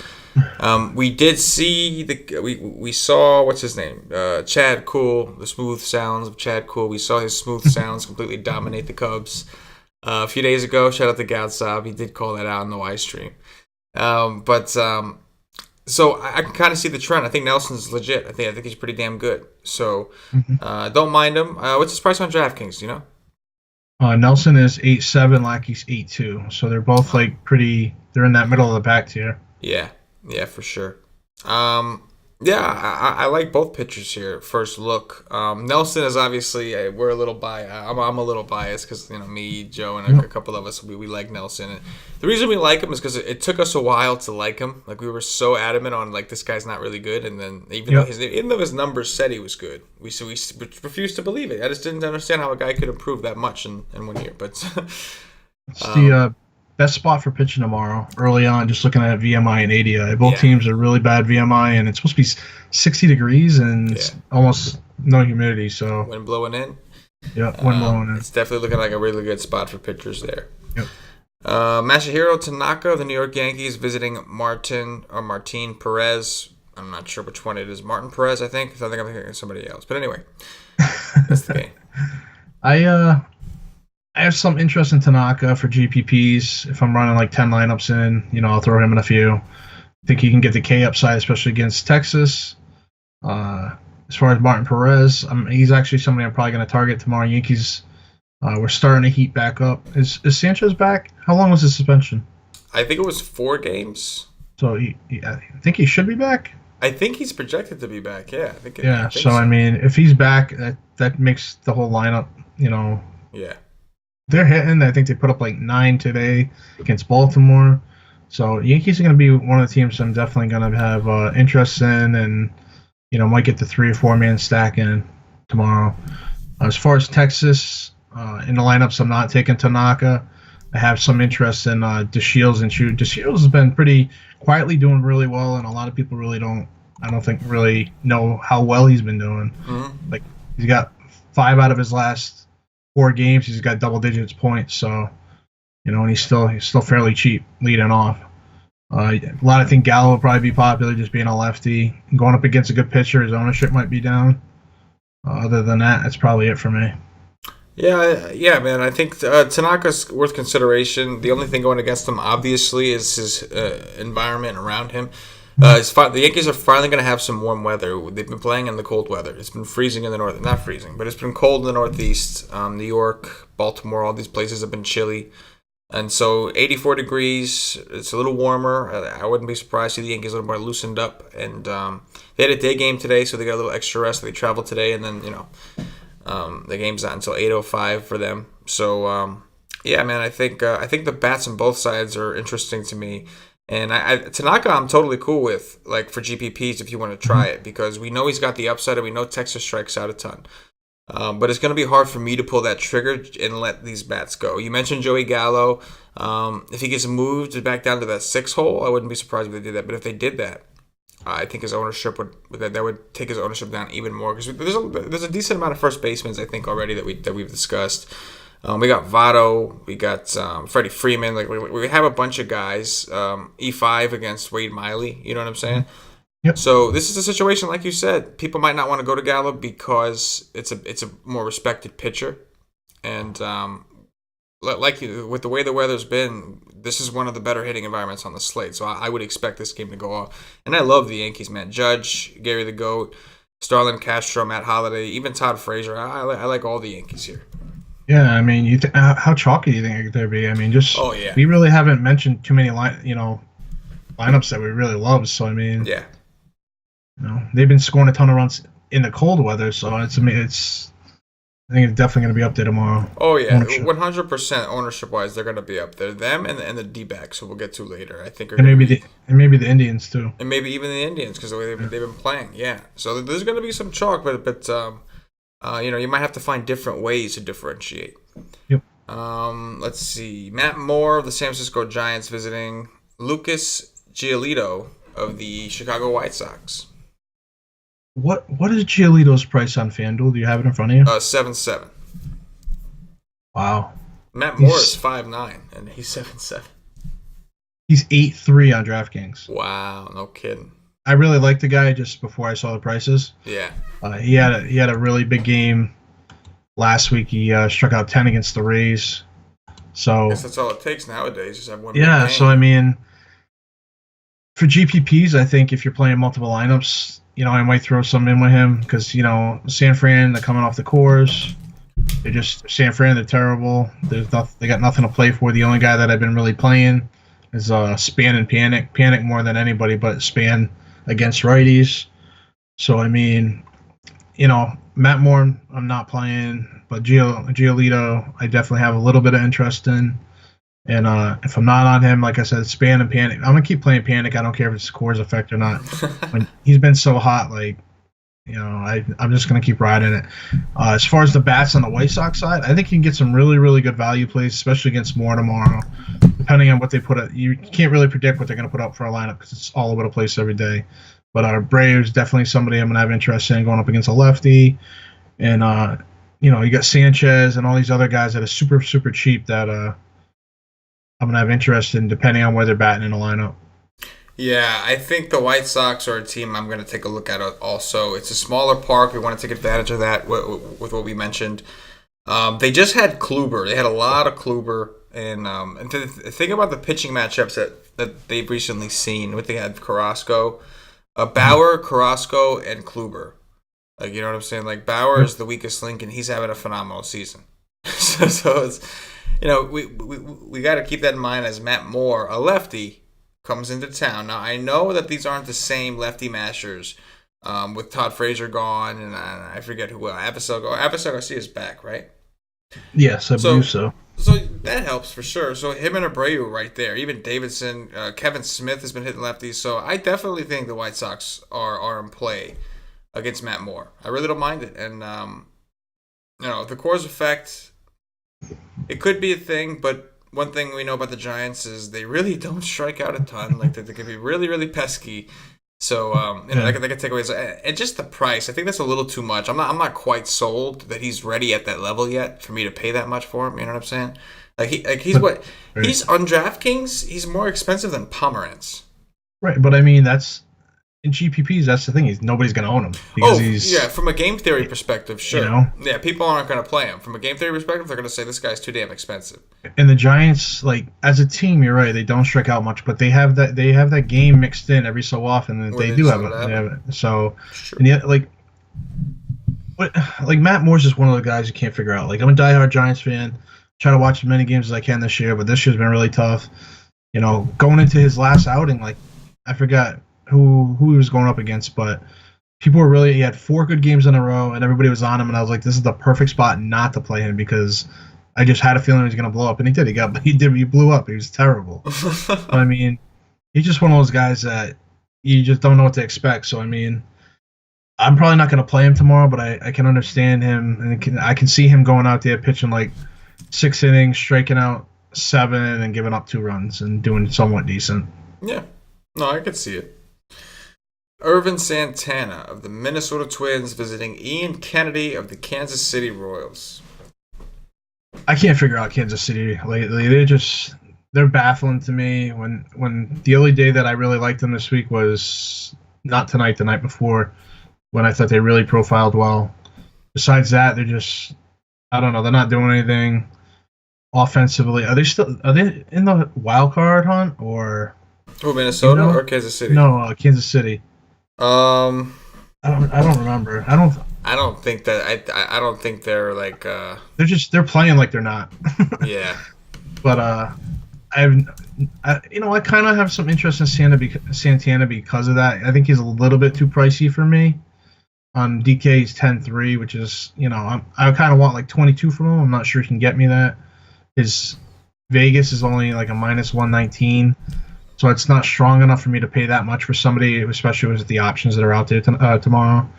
We did see we saw what's his name, Chad Kuhl, the smooth sounds of Chad Kuhl. We saw his smooth sounds completely dominate the Cubs a few days ago. Shout out to Gadsab, he did call that out in the Y stream. So I can kind of see the trend. I think Nelson's legit. I think he's pretty damn good. So don't mind him. What's his price on DraftKings? Do you know? Nelson is 8-7, Lackey's 8-2. So they're both like pretty. They're in that middle of the pack tier. Yeah, yeah, for sure. Yeah, I like both pitchers here. First look, Nelson is obviously we're a little biased. I'm a little biased because me, Joe, and a couple of us we like Nelson. And the reason we like him is because it took us a while to like him. Like we were so adamant on like this guy's not really good, and then even though his numbers said he was good, we refused to believe it. I just didn't understand how a guy could improve that much in 1 year. But it's the best spot for pitching tomorrow. Early on, just looking at VMI and ADI. Both teams are really bad VMI, and it's supposed to be 60 degrees and it's almost no humidity. So wind blowing in. Yeah, wind blowing in. It's definitely looking like a really good spot for pitchers there. Yep. Masahiro Tanaka of the New York Yankees visiting Martin Perez. I'm not sure which one it is. Martin Perez, I think. I think I'm thinking of somebody else. But anyway, that's the game. I have some interest in Tanaka for GPPs. If I'm running like 10 lineups in, I'll throw him in a few. I think he can get the K upside, especially against Texas. As far as Martin Perez, he's actually somebody I'm probably going to target tomorrow. Yankees, we're starting to heat back up. Is Sanchez back? How long was his suspension? I think it was 4 games. So I think he should be back. I think he's projected to be back. Yeah, I think. So I mean, if he's back, that makes the whole lineup. Yeah. They're hitting. I think they put up like 9 today against Baltimore. So Yankees are going to be one of the teams I'm definitely going to have interest in, and might get the 3 or 4 man stack in tomorrow. As far as Texas, in the lineups, I'm not taking Tanaka. I have some interest in DeShields and Chu. DeShields has been pretty quietly doing really well, and a lot of people really really know how well he's been doing. Mm-hmm. Like he's got 5 out of his last 4 games, he's got double digits points. So, and he's still fairly cheap leading off. A lot of think Gallo will probably be popular, just being a lefty. Going up against a good pitcher, his ownership might be down. Other than that, that's probably it for me. Yeah, man. I think Tanaka's worth consideration. The only thing going against him, obviously, is his environment around him. The Yankees are finally going to have some warm weather. They've been playing in the cold weather. It's been freezing in the north. Not freezing, but it's been cold in the Northeast. New York, Baltimore, all these places have been chilly. And so 84 degrees, it's a little warmer. I wouldn't be surprised to see the Yankees a little more loosened up. And they had a day game today, so they got a little extra rest. They traveled today, and then, the game's not until 8:05 for them. So, yeah, man, I think the bats on both sides are interesting to me. And Tanaka, I'm totally cool with, like, for GPPs if you want to try it, because we know he's got the upside and we know Texas strikes out a ton. But it's going to be hard for me to pull that trigger and let these bats go. You mentioned Joey Gallo. If he gets moved back down to that 6 hole, I wouldn't be surprised if they did that. But if they did that, I think his ownership would take his ownership down even more, because there's a decent amount of first basemen, I think, already that we've discussed. We got Votto, we got Freddie Freeman. Like we have a bunch of guys. E5 against Wade Miley. You know what I'm saying? Yep. So this is a situation, like you said, people might not want to go to Gallo because it's a more respected pitcher, and with the way the weather's been, this is one of the better hitting environments on the slate. So I would expect this game to go off. And I love the Yankees, man. Judge, Gary the Goat, Starlin Castro, Matt Holliday, even Todd Frazier. I like all the Yankees here. Yeah, I mean, how chalky do you think it could be? I mean, we really haven't mentioned too many lineups that we really love. So I mean, yeah, they've been scoring a ton of runs in the cold weather. So I think it's definitely going to be up there tomorrow. Oh yeah, 100% ownership wise, they're going to be up there. Them and the D-backs, who we'll get to later, I think. And maybe the Indians too. And maybe even the Indians, because the way they've been playing. Yeah, so there's going to be some chalk, but you might have to find different ways to differentiate. Yep. Let's see. Matt Moore of the San Francisco Giants visiting Lucas Giolito of the Chicago White Sox. What is Giolito's price on FanDuel? Do you have it in front of you? 7-7. Wow. Matt Moore is 5'9", and he's 7'7". He's 8-3 on DraftKings. Wow, no kidding. I really liked the guy just before I saw the prices. Yeah. He had a really big game last week. He struck out 10 against the Rays. So I guess that's all it takes nowadays. Just have one. Yeah. So I mean, for GPPs, I think if you're playing multiple lineups, I might throw some in with him because San Fran, they're coming off the course. San Fran. They're terrible. They got nothing to play for. The only guy that I've been really playing is Span and Panic. Panic more than anybody, but Span against righties. So I mean, Matt Moore, I'm not playing, but Giolito, I definitely have a little bit of interest in. And if I'm not on him, like I said, Span and Panic. I'm gonna keep playing Panic. I don't care if it's Core's effect or not. When he's been so hot, I'm just gonna keep riding it. As far as the bats on the White Sox side, I think you can get some really, really good value plays, especially against Moore tomorrow. Depending on what they put up, you can't really predict what they're gonna put up for a lineup because it's all over the place every day. But Bray is definitely somebody I'm gonna have interest in going up against a lefty, and you got Sanchez and all these other guys that are super, super cheap that I'm gonna have interest in depending on where they're batting in the lineup. Yeah, I think the White Sox are a team I'm going to take a look at also. It's a smaller park. We want to take advantage of that with what we mentioned. They just had Kluber. They had a lot of Kluber. And the thing about the pitching matchups that they've recently seen, what they had Carrasco, Bauer, Carrasco, and Kluber. You know what I'm saying? Like, Bauer is the weakest link, and he's having a phenomenal season. so it's, we got to keep that in mind as Matt Moore, a lefty, comes into town. Now, I know that these aren't the same lefty mashers with Todd Frazier gone, and I forget who Avisel Garcia is back, right? Yes, I believe so. So that helps for sure. So him and Abreu right there. Even Davidson, Kevin Smith has been hitting lefties. So I definitely think the White Sox are in play against Matt Moore. I really don't mind it. And, the Coors effect, it could be a thing, but one thing we know about the Giants is they really don't strike out a ton. Like, they can be really, really pesky. So, they can take away. And just the price, I think that's a little too much. I'm not quite sold that he's ready at that level yet for me to pay that much for him. You know what I'm saying? He's on DraftKings. He's more expensive than Pomerantz. Right, but I mean that's in GPPs. That's the thing. Nobody's going to own him because from a game theory perspective, sure. Yeah, people aren't going to play him. From a game theory perspective, they're going to say this guy's too damn expensive. And the Giants, like as a team, you're right. They don't strike out much, but they have that game mixed in every so often, and they do have it. So, and yet, like Matt Moore's just one of the guys you can't figure out. Like, I'm a diehard Giants fan. Try to watch as many games as I can this year, but this year's been really tough. Going into his last outing, like I forgot who he was going up against, but he had 4 good games in a row, and everybody was on him, and I was like, this is the perfect spot not to play him because I just had a feeling he was going to blow up, and he did. He blew up. He was terrible. But, I mean, he's just one of those guys that you just don't know what to expect. So, I mean, I'm probably not going to play him tomorrow, but I can understand him, and I can see him going out there pitching like 6 innings, striking out 7, and giving up 2 runs and doing somewhat decent. Yeah. No, I could see it. Irvin Santana of the Minnesota Twins visiting Ian Kennedy of the Kansas City Royals. I can't figure out Kansas City lately. They're baffling to me. When the only day that I really liked them this week was not tonight, the night before, when I thought they really profiled well. Besides that, I don't know. They're not doing anything offensively. Are they in the wild card hunt or? Oh, Minnesota or Kansas City? No, Kansas City. I don't remember. I don't think that. I don't think they're like. They're playing like they're not. Yeah. But I kind of have some interest in Santana because of that. I think he's a little bit too pricey for me. On DK, he's 10-3, which is I kind of want like 22 from him. I'm not sure he can get me that. His Vegas is only like a -119. So it's not strong enough for me to pay that much for somebody, especially with the options that are out there tomorrow.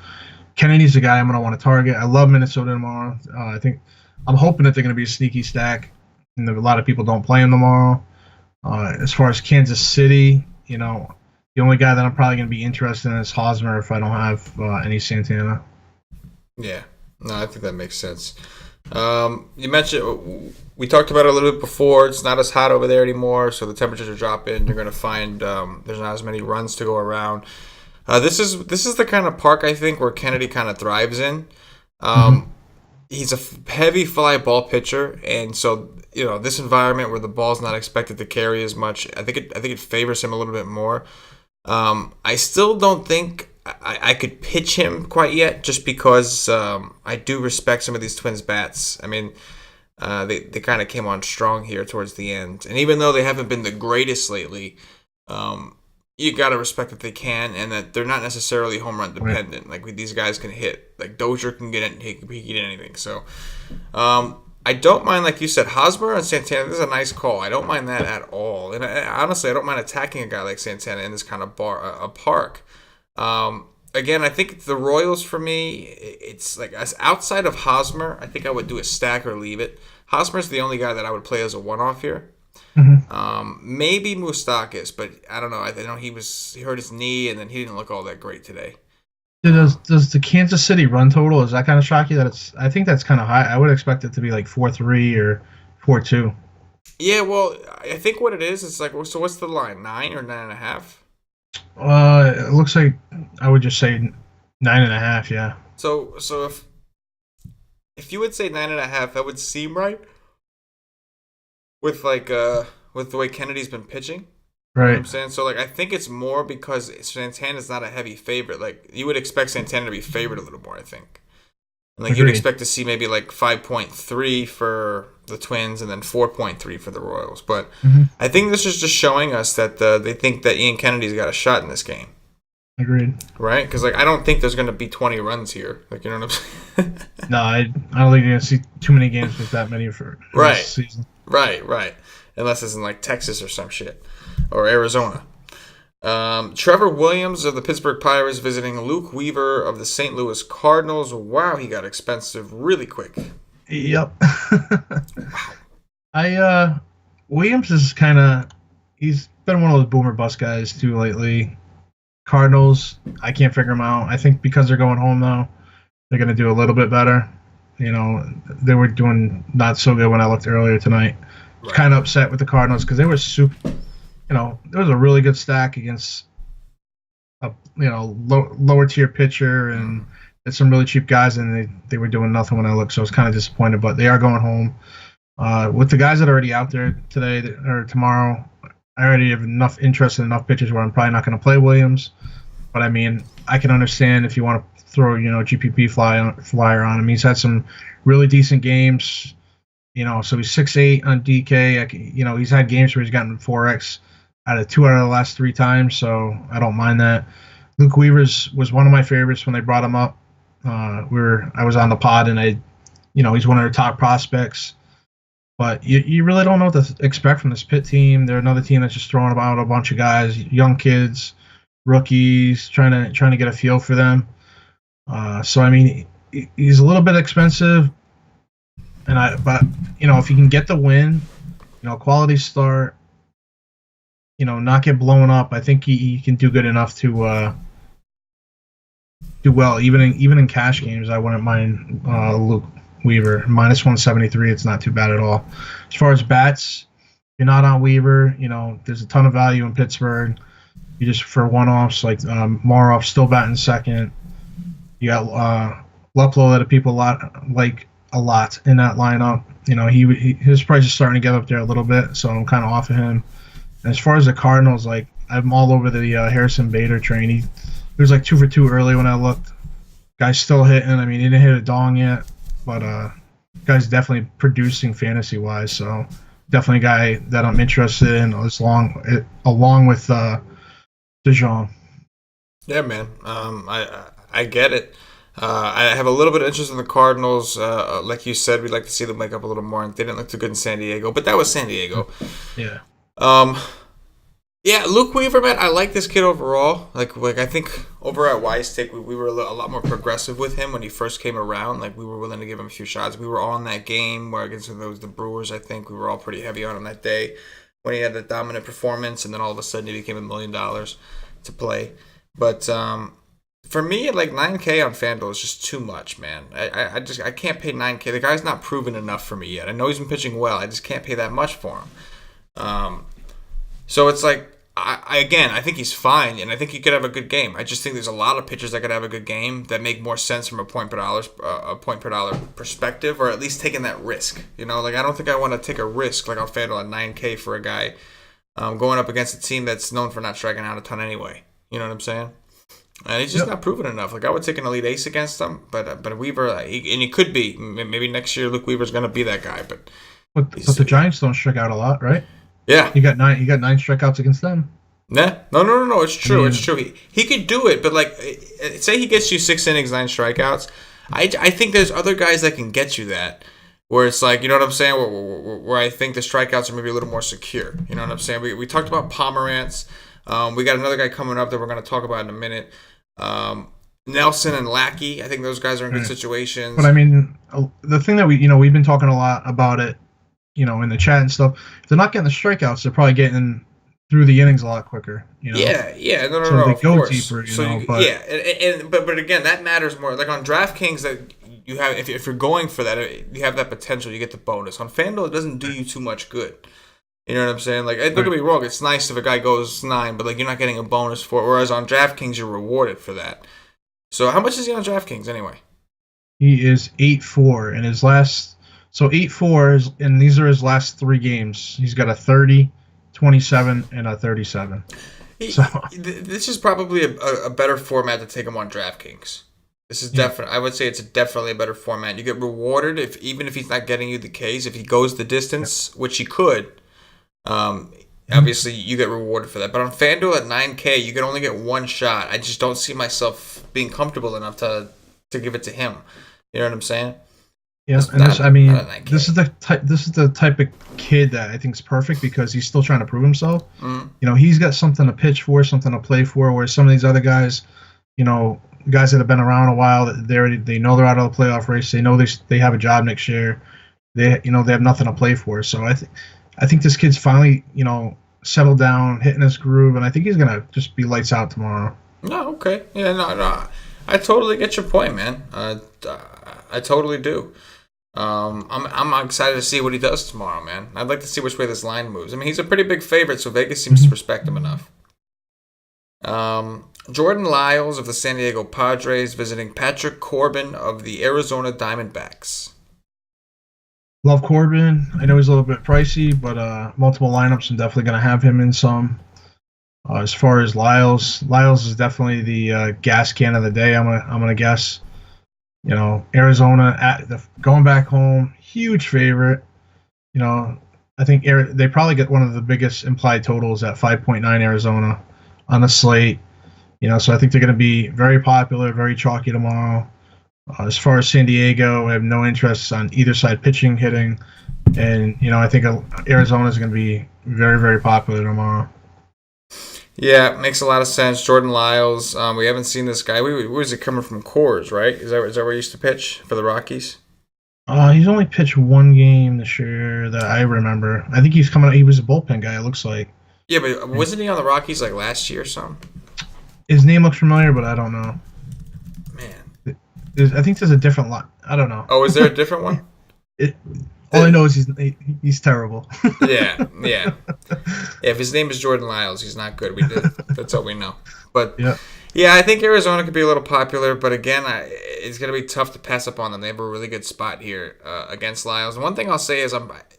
Kennedy's the guy I'm going to want to target. I love Minnesota tomorrow. I'm hoping that they're going to be a sneaky stack, and a lot of people don't play them tomorrow. As far as Kansas City, the only guy that I'm probably going to be interested in is Hosmer if I don't have any Santana. Yeah, no, I think that makes sense. You mentioned, we talked about it a little bit before. It's not as hot over there anymore, so the temperatures are dropping. You're going to find there's not as many runs to go around. This is the kind of park I think where Kennedy kind of thrives in. He's a heavy fly ball pitcher, and so this environment where the ball's not expected to carry as much, I think it favors him a little bit more. I still don't think I could pitch him quite yet, just because I do respect some of these Twins bats. I mean, they kind of came on strong here towards the end, and even though they haven't been the greatest lately, you gotta respect that they can, and that they're not necessarily home run dependent. Like these guys can hit. Like Dozier can get it, he can get anything. So, I don't mind, like you said, Hosmer and Santana. This is a nice call. I don't mind that at all. And honestly, I don't mind attacking a guy like Santana in this kind of park. Again, I think the Royals for me, it's like as outside of Hosmer, I think I would do a stack or leave it. Hosmer's the only guy that I would play as a one-off here. Mm-hmm. Maybe Moustakas, but I don't know. I know he hurt his knee, and then he didn't look all that great today. Does the Kansas City run total, does that kind of shock you? I think that's kind of high. I would expect it to be like 4-3 or 4-2. Yeah, well, I think what it is, it's like, so what's the line? 9 or 9.5? It looks like I would just say 9.5. Yeah. So if you would say 9.5, that would seem right. With with the way Kennedy's been pitching. Right. You know what I'm saying? So, I think it's more because Santana's not a heavy favorite. Like, you would expect Santana to be favored a little more, I think. And, you'd expect to see maybe, 5.3 for the Twins and then 4.3 for the Royals. But I think this is just showing us that they think that Ian Kennedy's got a shot in this game. Agreed. Right? Because, I don't think there's going to be 20 runs here. You know what I'm saying? No, I don't think you're going to see too many games with that many for this season. Right. Unless it's in, Texas or some shit. Or Arizona. Trevor Williams of the Pittsburgh Pirates visiting Luke Weaver of the St. Louis Cardinals. Wow, he got expensive really quick. Yep. Williams is he's been one of those boomer bust guys too lately. Cardinals, I can't figure them out. I think because they're going home though, they're going to do a little bit better. You know, they were doing not so good when I looked earlier tonight. Right. Kind of upset with the Cardinals because they were super. There was a really good stack against a lower tier pitcher and some really cheap guys, and they were doing nothing when I looked. So I was kind of disappointed, but they are going home. With the guys that are already out there today or tomorrow, I already have enough interest in enough pitchers where I'm probably not going to play Williams. But I mean, I can understand if you want to throw GPP flyer on him. He's had some really decent games. So he's 6'8" on DK. He's had games where he's gotten 4X out of 2 out of the last 3 times, so I don't mind that. Luke Weavers was one of my favorites when they brought him up. I was on the pod, and he's one of their top prospects. But you really don't know what to expect from this Pitt team. They're another team that's just throwing about a bunch of guys, young kids, rookies, trying to get a feel for them. So I mean, he's a little bit expensive, but if you can get the win, quality start. Not get blown up. I think he can do good enough to do well. Even in cash games, I wouldn't mind Luke Weaver. -173, it's not too bad at all. As far as bats, you're not on Weaver. There's a ton of value in Pittsburgh. You just for one-offs, like Moroff still batting second. You got Leplo that people like a lot in that lineup. His price is starting to get up there a little bit, so I'm kind of off of him. As far as the Cardinals, I'm all over the Harrison Bader train. He was 2 for 2 early when I looked. Guy's still hitting. I mean, he didn't hit a dong yet, but guy's definitely producing fantasy-wise. So definitely a guy that I'm interested in along with DeJong. Yeah, man. I get it. I have a little bit of interest in the Cardinals. Like you said, we'd like to see them make up a little more. They didn't look too good in San Diego, but that was San Diego. Yeah. Yeah, Luke Weaver, man, I like this kid overall. I think over at Wise Take, we were a lot more progressive with him when he first came around. We were willing to give him a few shots. We were all in that game where against the Brewers, I think. We were all pretty heavy on him that day when he had that dominant performance, and then all of a sudden he became $1 million to play. But for me, 9K on FanDuel is just too much, man. I can't pay 9K. The guy's not proven enough for me yet. I know he's been pitching well. I just can't pay that much for him. So it's I think he's fine, and I think he could have a good game. I just think there's a lot of pitchers that could have a good game that make more sense from a point per dollar perspective, or at least taking that risk. I don't think I want to take a risk on FanDuel at 9K for a guy going up against a team that's known for not striking out a ton anyway. You know what I'm saying? And he's just not proven enough. Like, I would take an elite ace against him, but Weaver, and he could be. Maybe next year Luke Weaver's going to be that guy. But the Giants don't strike out a lot, right? Yeah. He got 9 strikeouts against them. Nah. No. It's true. It's true. He could do it, but like, say he gets you 6 innings, 9 strikeouts. I think there's other guys that can get you that. Where it's like, you know what I'm saying? Where I think the strikeouts are maybe a little more secure. You know what I'm saying? We talked about Pomerantz. We got another guy coming up that we're going to talk about in a minute. Nelson and Lackey. I think those guys are in good situations. But I mean, the thing that we've been talking a lot about it, in the chat and stuff. If they're not getting the strikeouts, they're probably getting through the innings a lot quicker. Yeah. No. So they go course. deeper. But again, that matters more. Like on DraftKings, that you have, if you're going for that, you have that potential. You get the bonus. On FanDuel, it doesn't do you too much good. You know what I'm saying? Like, don't get me wrong, it's nice if a guy goes 9, but like you're not getting a bonus for it. Whereas on DraftKings, you're rewarded for that. So how much is he on DraftKings anyway? He is 8-4 in his last. So 8-4 and these are his last 3 games. He's got a 30, 27, and a 37. This is probably a better format to take him on DraftKings. This is definitely. I would say it's definitely a better format. You get rewarded even if he's not getting you the Ks. If he goes the distance, which he could. Obviously, you get rewarded for that. But on FanDuel at 9K, you can only get 1 shot. I just don't see myself being comfortable enough to give it to him. You know what I'm saying? Yeah, this is the type of kid that I think is perfect because he's still trying to prove himself. He's got something to pitch for, something to play for. Where some of these other guys, guys that have been around a while, they know they're out of the playoff race. They know they have a job next year. They have nothing to play for. So I think this kid's finally, settled down, hitting his groove, and I think he's gonna just be lights out tomorrow. No, okay, yeah, no, I totally get your point, man. I totally do. I'm excited to see what he does tomorrow, man. I'd like to see which way this line moves. I mean, he's a pretty big favorite, so Vegas seems to respect him enough. Jordan Lyles of the San Diego Padres visiting Patrick Corbin of the Arizona Diamondbacks. Love Corbin. I know he's a little bit pricey, but multiple lineups, I'm definitely going to have him in some. As far as Lyles is definitely the gas can of the day. I'm gonna guess. Arizona going back home, huge favorite. I think they probably get one of the biggest implied totals at 5.9 Arizona on the slate. So I think they're going to be very popular, very chalky tomorrow. As far as San Diego, I have no interest on either side pitching, hitting, and I think Arizona is going to be very, very popular tomorrow. Yeah, makes a lot of sense. Jordan Lyles, we haven't seen this guy. Where is he coming from? Coors, right? Is that where he used to pitch for the Rockies? He's only pitched 1 game this year that I remember. I think he was a bullpen guy, it looks like. Yeah, but wasn't he on the Rockies like last year or something? His name looks familiar, but I don't know. Man. I think there's a different lot. I don't know. Oh, is there a different one? All I know is he's terrible. Yeah. If his name is Jordan Lyles, he's not good. That's all we know. But yeah, I think Arizona could be a little popular. But again, it's going to be tough to pass up on them. They have a really good spot here against Lyles. And one thing I'll say is,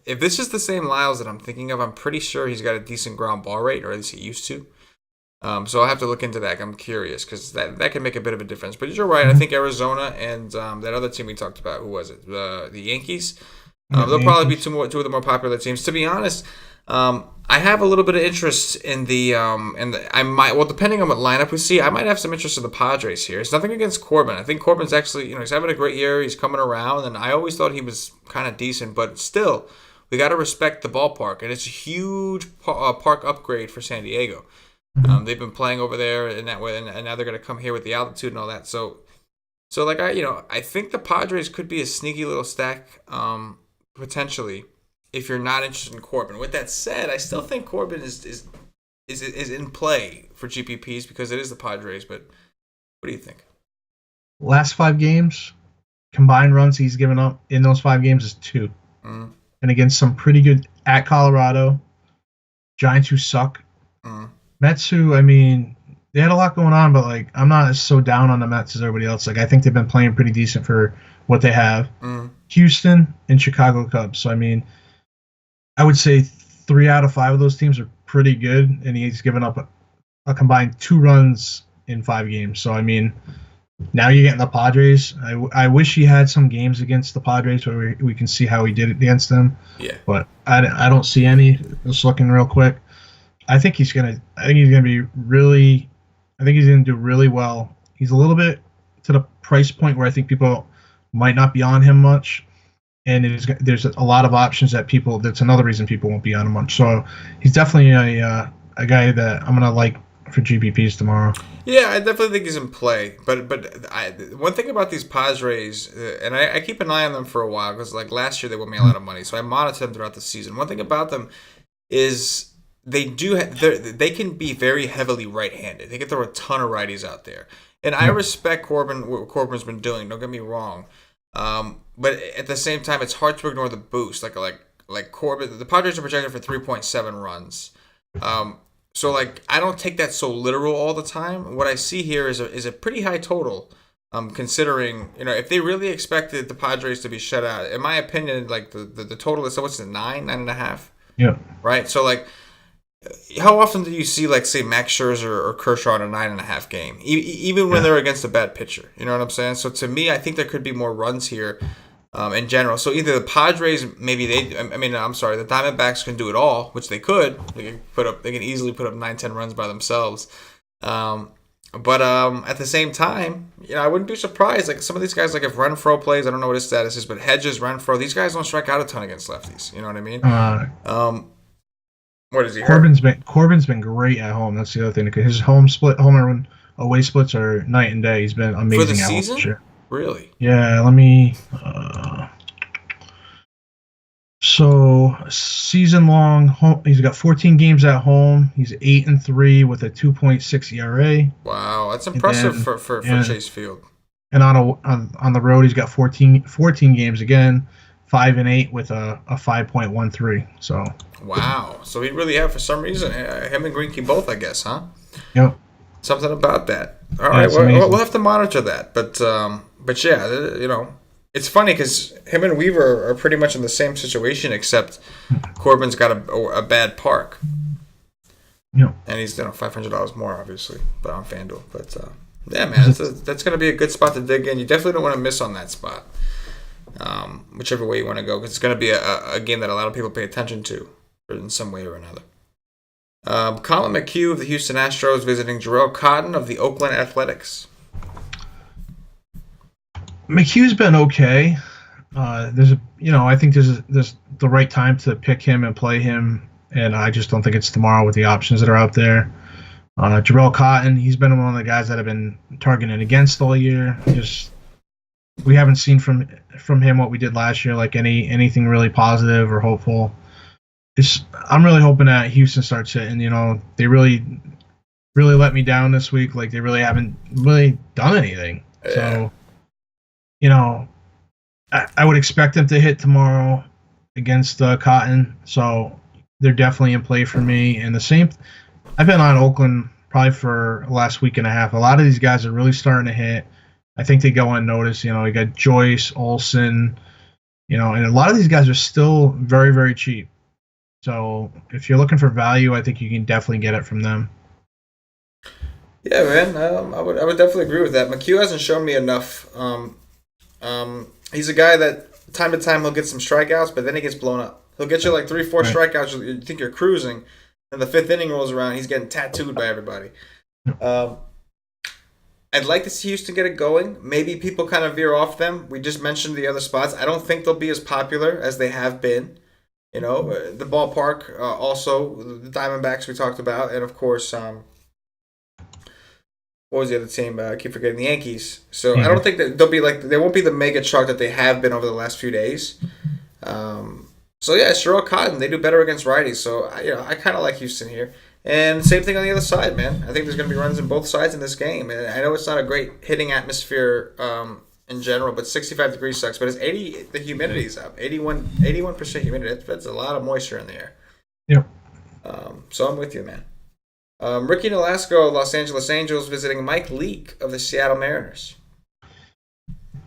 if this is the same Lyles that I'm thinking of, I'm pretty sure he's got a decent ground ball rate, or at least he used to. So I'll have to look into that. I'm curious because that can make a bit of a difference. But you're right. I think Arizona and that other team we talked about, who was it? The Yankees. They'll probably be two of the more popular teams. To be honest, I have a little bit of interest in depending on what lineup we see, I might have some interest in the Padres here. It's nothing against Corbin. I think Corbin's actually, he's having a great year. He's coming around, and I always thought he was kind of decent, but still, we got to respect the ballpark, and it's a huge park upgrade for San Diego. They've been playing over there in that way, and now they're going to come here with the altitude and all that. So like I think the Padres could be a sneaky little stack, potentially, if you're not interested in Corbin. With that said, I still think Corbin is in play for GPPs because it is the Padres. But what do you think? Last 5 games, combined runs he's given up in those 5 games is 2, and against some pretty good at Colorado, Giants who suck. Mets who, they had a lot going on, but I'm not so down on the Mets as everybody else. I think they've been playing pretty decent for what they have. Houston and Chicago Cubs. So I would say 3 out of 5 of those teams are pretty good, and he's given up a combined 2 runs in 5 games. So I mean, now you're getting the Padres. I wish he had some games against the Padres where we can see how he did against them. Yeah. But I don't see any. Just looking real quick. I think he's gonna be really. I think he's gonna do really well. He's a little bit to the price point where I think people might not be on him much, and there's a lot of options that people. That's another reason people won't be on him much. So he's definitely a guy that I'm gonna like for GPPs tomorrow. Yeah, I definitely think he's in play. But one thing about these Padres, and I keep an eye on them for a while because like last year they won me a lot of money, so I monitor them throughout the season. One thing about them is they can be very heavily right-handed. They can throw a ton of righties out there, and I respect Corbin. What Corbin's been doing. Don't get me wrong, but at the same time, it's hard to ignore the boost. Like Corbin, the Padres are projected for 3.7 runs. So like I don't take that so literal all the time. What I see here is a pretty high total. Considering if they really expected the Padres to be shut out, in my opinion, like the total is what's it 9.5. Yeah. Right. So like, how often do you see like say Max Scherzer or Kershaw in a 9.5 game, even when they're against a bad pitcher? You know what I'm saying? So to me, I think there could be more runs here. In general, so either the Padres, the Diamondbacks can do it all, which they could. They can easily put up 9-10 runs by themselves. But at the same time, I wouldn't be surprised. Like some of these guys, like if Renfroe plays, I don't know what his status is, but Hedges, Renfroe, these guys don't strike out a ton against lefties. You know what I mean? What is he? Corbin's been great at home. That's the other thing because his home and away splits are night and day. He's been amazing for the at season. Home this year. Really? Yeah, let me. So season long, he's got 14 games at home. He's 8-3 with a 2.6 ERA. Wow, that's impressive for Chase Field. And on the road, he's got 14 games again, 5-8 with a 5.13. So. Wow, so he really had for some reason him and Greinke both, I guess, huh? Yep. Something about that. All right, we'll have to monitor that, but yeah, it's funny because him and Weaver are pretty much in the same situation, except Corbin's got a bad park. Yeah. And he's $500 more, obviously, but on FanDuel. But yeah, man, that's going to be a good spot to dig in. You definitely don't want to miss on that spot, whichever way you want to go, because it's going to be a game that a lot of people pay attention to in some way or another. Colin McHugh of the Houston Astros visiting Jarrell Cotton of the Oakland Athletics. McHugh's been okay. I think there's the right time to pick him and play him, and I just don't think it's tomorrow with the options that are out there. Jarrell Cotton, he's been one of the guys that have been targeted against all year. We haven't seen from him what we did last year, like anything really positive or hopeful. I'm really hoping that Houston starts hitting. They really let me down this week. Like they really haven't really done anything. Yeah. So. I would expect them to hit tomorrow against Cotton, so they're definitely in play for me. And the same, I've been on Oakland probably for the last week and a half. A lot of these guys are really starting to hit. I think they go unnoticed. You got Joyce, Olsen, and a lot of these guys are still very, very cheap. So if you're looking for value, I think you can definitely get it from them. Yeah, man, I would definitely agree with that. McHugh hasn't shown me enough. He's a guy that time to time he'll get some strikeouts, but then he gets blown up. He'll get you like 3-4 strikeouts. You think you're cruising, and the 5th inning rolls around. He's getting tattooed by everybody. I'd like to see Houston get it going. Maybe people kind of veer off them. We just mentioned the other spots. I don't think they'll be as popular as they have been. The ballpark, also the Diamondbacks we talked about, and of course, what was the other team? I keep forgetting, the Yankees. So I don't think that they won't be the mega chalk that they have been over the last few days. So yeah, Jarrell Cotton, they do better against righties. So I kind of like Houston here. And same thing on the other side, man. I think there's going to be runs on both sides in this game. And I know it's not a great hitting atmosphere in general, but 65 degrees sucks. But it's 80. The humidity's up. 81% humidity. That's a lot of moisture in the air. Yep. So I'm with you, man. Ricky Nolasco of Los Angeles Angels visiting Mike Leake of the Seattle Mariners.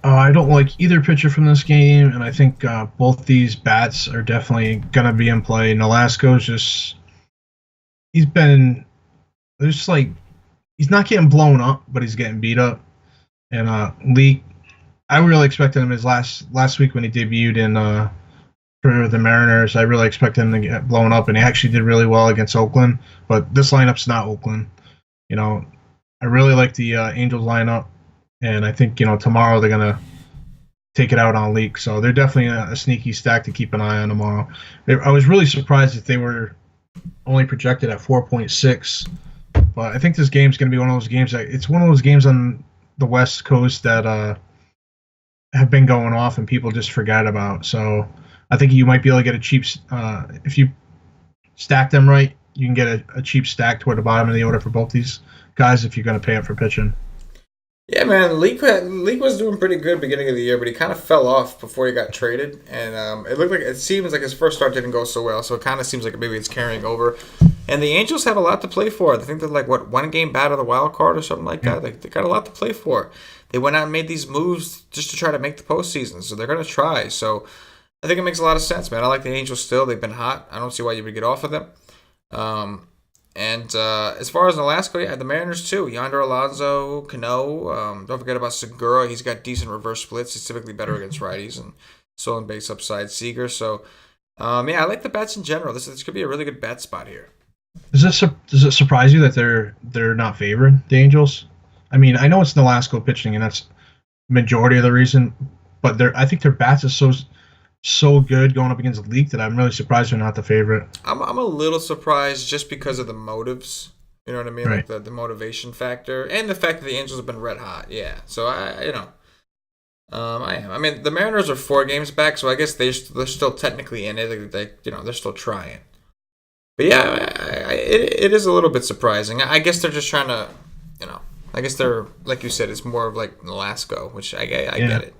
I don't like either pitcher from this game, and I think both these bats are definitely going to be in play. Nolasco's he's he's not getting blown up, but he's getting beat up. And Leak, I really expected him his last week when he debuted in for the Mariners. I really expected him to get blown up, and he actually did really well against Oakland. But this lineup's not Oakland. You know, I really like the Angels lineup, and I think tomorrow they're gonna take it out on Leak. So they're definitely a sneaky stack to keep an eye on tomorrow. I was really surprised that they were only projected at 4.6, but I think this game's going to be one of those games it's one of those games on the West Coast that have been going off and people just forget about. So I think you might be able to get a cheap if you stack them right, you can get a cheap stack toward the bottom of the order for both these guys if you're going to pay up for pitching. Yeah, man, Leak was doing pretty good beginning of the year, but he kind of fell off before he got traded, and it seems like his first start didn't go so well, so it kind of seems like maybe it's carrying over. And the Angels have a lot to play for. I think they're like, one game back of the wild card or something like that. They got a lot to play for. They went out and made these moves just to try to make the postseason, so they're going to try. So I think it makes a lot of sense, man. I like the Angels still. They've been hot. I don't see why you would get off of them. And as far as Alaska, yeah, the Mariners too. Yonder Alonso, Cano. Don't forget about Segura. He's got decent reverse splits. He's typically better against righties and stolen base upside Seager. So, yeah, I like the bets in general. This could be a really good bet spot here. Does it surprise you that they're not favored, the Angels? I mean, I know it's Nolasco pitching, and that's majority of the reason. But I think their bats is so good going up against the League that I'm really surprised they're not the favorite. I'm a little surprised just because of the motives. You know what I mean? Right. Like the motivation factor and the fact that the Angels have been red hot. Yeah. So I am. I mean, the Mariners are 4 games back, so I guess they're still technically in it. They're still trying. But yeah, it is a little bit surprising. I guess they're just trying to, I guess they're, like you said, it's more of like Nolasco, which I get it,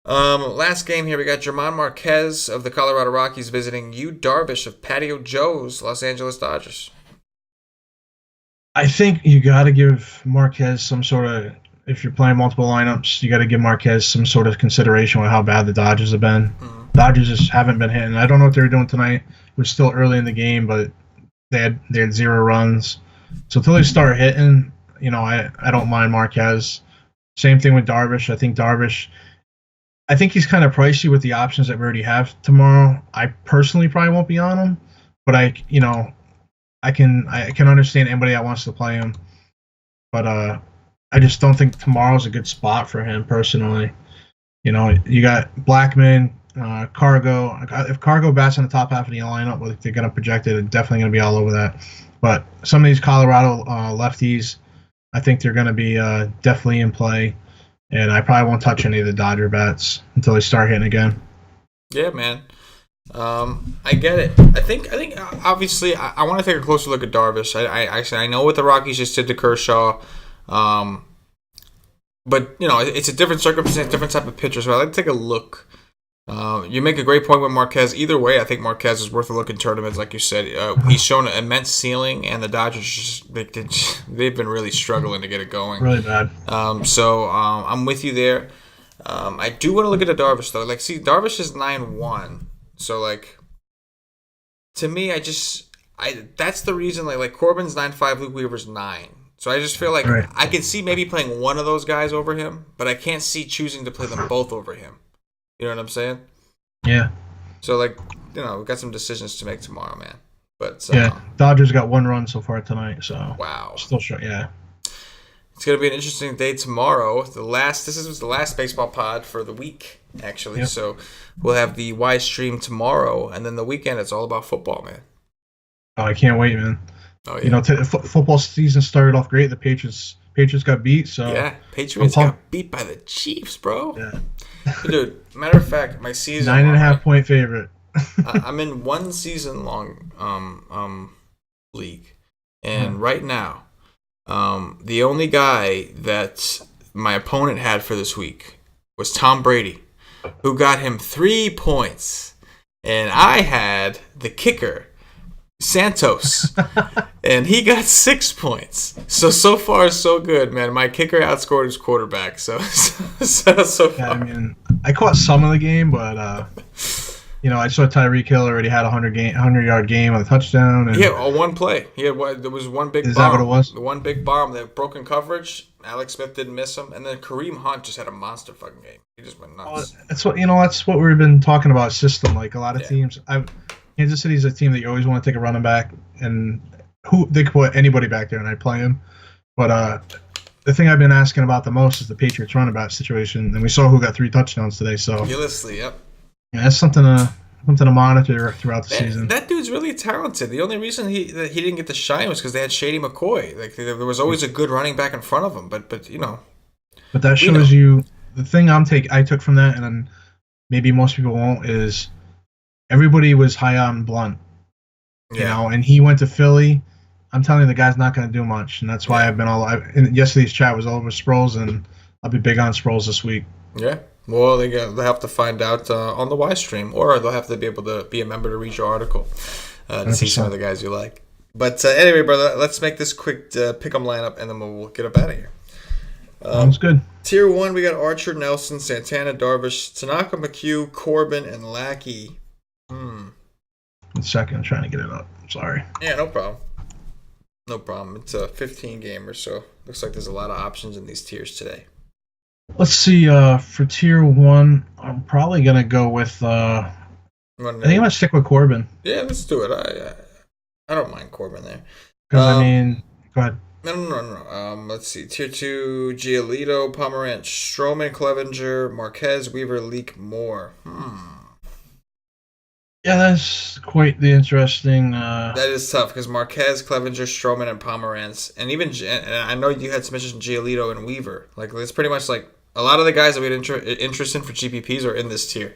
Last game here, we got German Marquez of the Colorado Rockies visiting Yu Darvish of Patio Joe's Los Angeles Dodgers. I think you got to give Marquez some sort of, if you're playing multiple lineups, you got to give Marquez some sort of consideration with how bad the Dodgers have been. Mm-hmm. Dodgers just haven't been hitting. I don't know what they were doing tonight. It was still early in the game, but they had 0 runs. So until they start hitting, I don't mind Marquez. Same thing with Darvish. I think he's kind of pricey with the options that we already have tomorrow. I personally probably won't be on him, but I can understand anybody that wants to play him. But I just don't think tomorrow's a good spot for him personally. You got Blackman, Cargo. If Cargo bats in the top half of the lineup, like they're going to project it, they're definitely going to be all over that. But some of these Colorado lefties, I think they're going to be definitely in play. And I probably won't touch any of the Dodger bats until they start hitting again. Yeah, man. I get it. I think obviously I want to take a closer look at Darvish. I know what the Rockies just did to Kershaw. But it's a different circumstance, different type of pitcher. So I like to take a look. You make a great point with Marquez. Either way, I think Marquez is worth a look in tournaments, like you said. He's shown an immense ceiling, and the Dodgers they've been really struggling to get it going. Really bad. So I'm with you there. I do want to look at the Darvish though. Like, see, Darvish is 9-1. So like, to me, that's the reason. Like Corbin's 9-5, Luke Weaver's 9. So I just feel like I could see maybe playing one of those guys over him, but I can't see choosing to play them both over him. You know what I'm saying? Yeah. So, we've got some decisions to make tomorrow, man. But Dodgers got 1 run so far tonight, so wow. Still short, yeah. It's gonna be an interesting day tomorrow. This is the last baseball pod for the week, actually. Yep. So we'll have the Y stream tomorrow, and then the weekend it's all about football, man. Oh, I can't wait, man. Oh yeah. Football season started off great. The Patriots got beat, so yeah, Patriots got beat by the Chiefs, bro. Yeah. Dude, matter of fact, my season 9.5 point favorite. I'm in 1 season long league, and right now, the only guy that my opponent had for this week was Tom Brady, who got him 3 points, and I had the kicker, Santos, and he got 6 points. So far so good, man. My kicker outscored his quarterback. So far. Yeah, I mean, I caught some of the game, but I saw Tyreek Hill already had a 100-yard game on a touchdown. And Yeah, on one play. Yeah, there was one big is bomb. that what it was? The one big bomb, that broken coverage. Alex Smith didn't miss him, and then Kareem Hunt just had a monster fucking game. He just went nuts. That's what we've been talking about. System, like a lot of teams. Kansas City's a team that you always want to take a running back, and they could put anybody back there and I'd play him. But the thing I've been asking about the most is the Patriots running back situation, and we saw who got 3 touchdowns today. So Ulysses, yep. Yeah, that's something to monitor throughout the season. That dude's really talented. The only reason he didn't get the shine was because they had Shady McCoy. Like there was always a good running back in front of him. But But that shows you the thing I took from that, and then maybe most people won't, is everybody was high on Blunt. And he went to Philly. I'm telling you, the guy's not going to do much, and that's why I've been and yesterday's chat was all over Sproles, and I'll be big on Sproles this week. Yeah. Well, they'll have to find out on the Y stream, or they'll have to be able to be a member to read your article to see some of the guys you like. But anyway, brother, let's make this quick pick 'em lineup, and then we'll get up out of here. Sounds good. Tier 1, we got Archer, Nelson, Santana, Darvish, Tanaka, McHugh, Corbin, and Lackey. 1 second, I'm trying to get it up. Sorry. Yeah, no problem. No problem. It's a 15 gamer, so looks like there's a lot of options in these tiers today. Let's see. For tier 1, I'm probably gonna go with. I think I'm gonna stick with Corbin. Yeah, let's do it. I don't mind Corbin there. Because go ahead. No. Let's see. Tier 2: Giolito, Pomerantz, Stroman, Clevenger, Marquez, Weaver, Leak, Moore. Yeah, that's quite the interesting. That is tough because Marquez, Clevenger, Stroman, and Pomerantz, and even and I know you had some interest in Giolito and Weaver. Like it's pretty much like a lot of the guys that we had interest in for GPPs are in this tier.